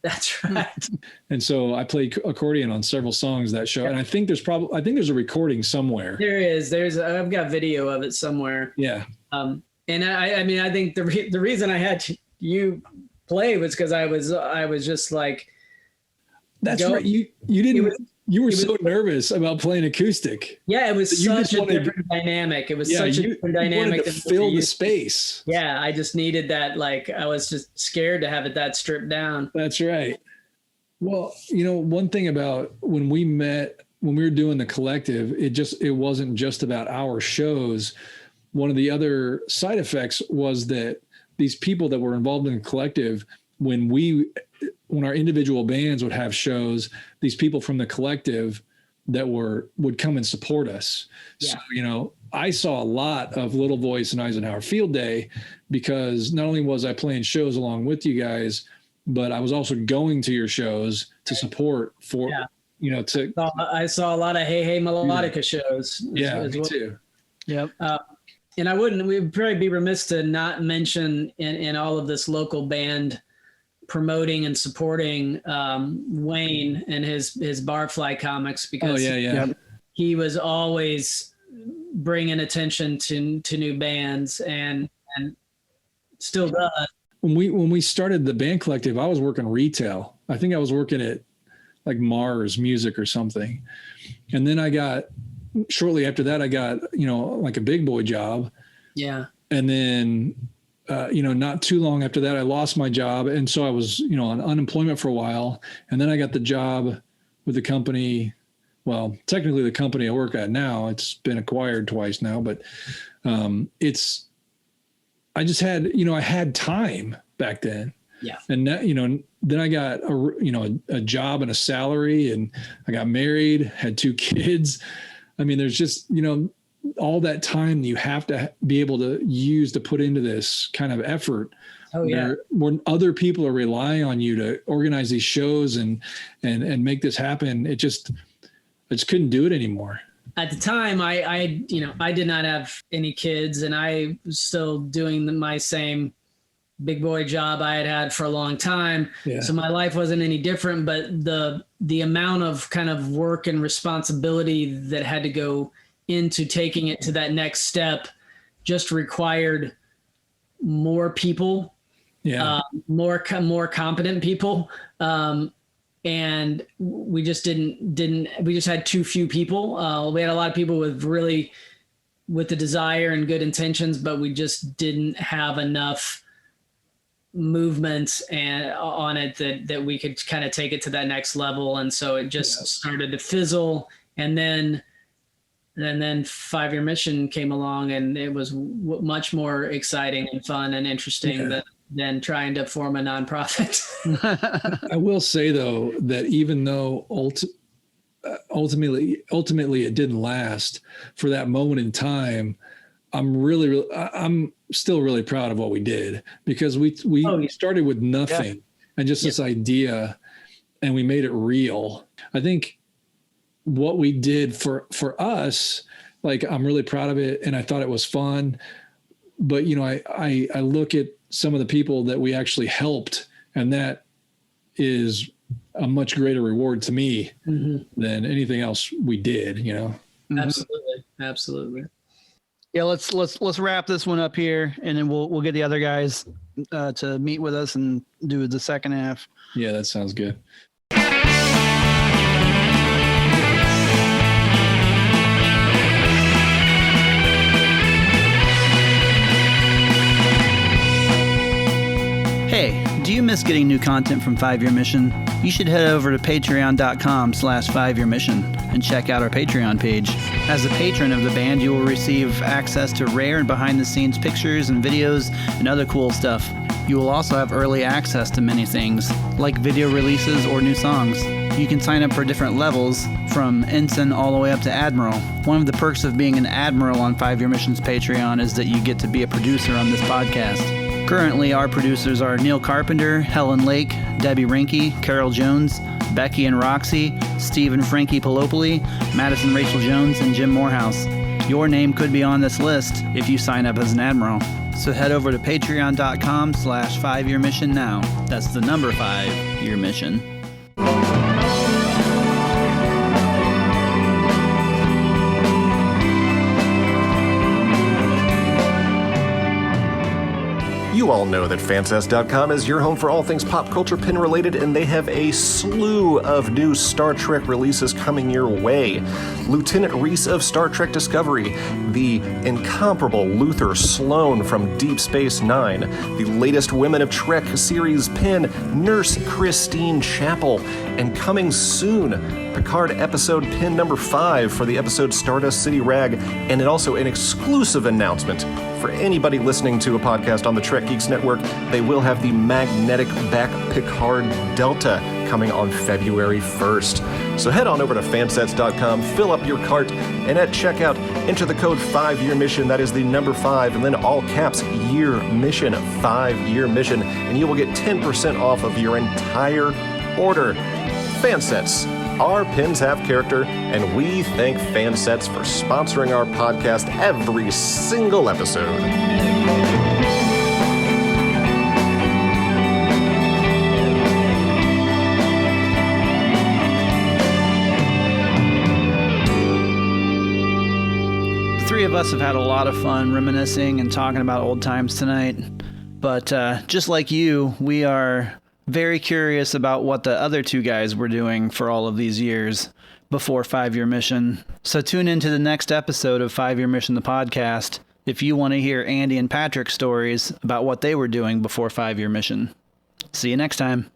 That's right. And so I played accordion on several songs that show, and I think there's a recording somewhere. There is. I've got video of it somewhere. Yeah. And I think the reason I had you play was because I was just like. That's right. You were so nervous about playing acoustic. Yeah, it was such a different dynamic. It was such a different dynamic. You wanted to fill the space. Yeah, I just needed that. Like, I was just scared to have it that stripped down. That's right. Well, one thing about when we were doing the collective, it wasn't just about our shows. One of the other side effects was that these people that were involved in the collective, when our individual bands would have shows, these people from the collective that would come and support us. Yeah. So, I saw a lot of Little Voice and Eisenhower Field Day because not only was I playing shows along with you guys, but I was also going to your shows to support I saw a lot of Hey Hey Melodica shows. Yeah, me too. Yep. And we'd probably be remiss to not mention in all of this local band promoting and supporting Wayne and his Barfly comics, because he was always bringing attention to new bands and still does. When we started the band collective, I was working retail. I think I was working at like Mars Music or something. And then shortly after that, I got, like a big boy job. Yeah. And then not too long after that, I lost my job. And so I was, on unemployment for a while. And then I got the job with the company. Well, technically the company I work at now, it's been acquired twice now, but I just had, I had time back then. Yeah. And that, then I got a job and a salary, and I got married, had 2 kids. I mean, there's just, all that time you have to be able to use to put into this kind of effort. Oh yeah. When other people are relying on you to organize these shows and make this happen, I just couldn't do it anymore. At the time, I did not have any kids, and I was still doing my same big boy job I had for a long time. Yeah. So my life wasn't any different, but the amount of kind of work and responsibility that had to go into taking it to that next step just required more people, more competent people. And we just we just had too few people. We had a lot of people with the desire and good intentions, but we just didn't have enough movement on it that we could kind of take it to that next level. And so it just started to fizzle. And then 5 Year Mission came along, and it was much more exciting and fun and interesting than trying to form a nonprofit. I will say though, that even though ultimately it didn't last, for that moment in time, I'm still really proud of what we did, because we started with nothing and just this idea, and we made it real. I think what we did for us, like, I'm really proud of it, and I thought it was fun. But I look at some of the people that we actually helped, and that is a much greater reward to me than anything else we did. Absolutely. Yeah, let's wrap this one up here, and then we'll get the other guys to meet with us and do the second half. Yeah, that sounds good. Hey, do you miss getting new content from 5 Year Mission? You should head over to patreon.com/5yearmission and check out our Patreon page. As a patron of the band, you will receive access to rare and behind-the-scenes pictures and videos and other cool stuff. You will also have early access to many things, like video releases or new songs. You can sign up for different levels, from ensign all the way up to admiral. One of the perks of being an admiral on 5 Year Mission's Patreon is that you get to be a producer on this podcast. Currently, our producers are Neil Carpenter, Helen Lake, Debbie Rinke, Carol Jones, Becky and Roxy, Steve and Frankie Palopoli, Madison Rachel Jones, and Jim Morehouse. Your name could be on this list if you sign up as an admiral. So head over to patreon.com/5yearmission now. That's the number 5 Year Mission. You all know that Fancest.com is your home for all things pop culture pin related, and they have a slew of new Star Trek releases coming your way. Lieutenant Reese of Star Trek Discovery, the incomparable Luther Sloan from Deep Space Nine, the latest Women of Trek series pin, Nurse Christine Chapel, and coming soon, Picard episode pin number 5 for the episode Stardust City Rag, and also an exclusive announcement. For anybody listening to a podcast on the Trek Geeks Network, they will have the Magnetic Back Picard Delta coming on February 1st. So head on over to fansets.com, fill up your cart, and at checkout, enter the code 5 Year Mission. That is the number 5, and then all caps Year Mission, 5 Year Mission, and you will get 10% off of your entire order. Fansets. Our pins have character, and we thank Fansets for sponsoring our podcast every single episode. The three of us have had a lot of fun reminiscing and talking about old times tonight, but just like you, we are very curious about what the other two guys were doing for all of these years before 5 Year Mission. So tune into the next episode of 5 Year Mission, the podcast, if you want to hear Andy and Patrick's stories about what they were doing before 5 Year Mission. See you next time.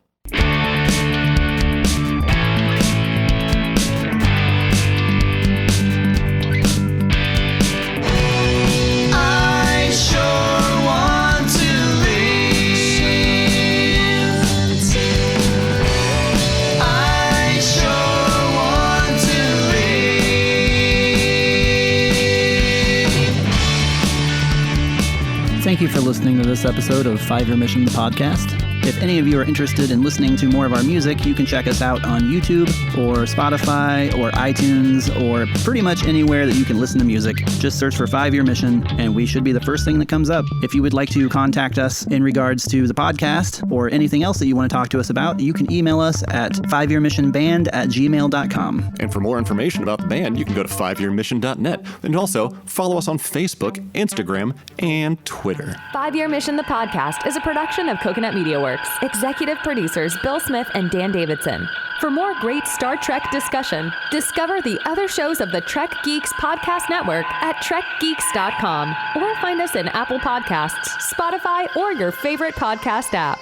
Thank you for listening to this episode of 5 Year Mission, the podcast. If any of you are interested in listening to more of our music, you can check us out on YouTube or Spotify or iTunes or pretty much anywhere that you can listen to music. Just search for 5 Year Mission and we should be the first thing that comes up. If you would like to contact us in regards to the podcast or anything else that you want to talk to us about, you can email us at 5yearmissionband@gmail.com. And for more information about the band, you can go to 5yearmission.net. And also follow us on Facebook, Instagram, and Twitter. 5 Year Mission, the podcast, is a production of Coconut Media Works. Executive producers Bill Smith and Dan Davidson. For more great Star Trek discussion, discover the other shows of the Trek Geeks Podcast Network at trekgeeks.com or find us in Apple Podcasts, Spotify, or your favorite podcast app.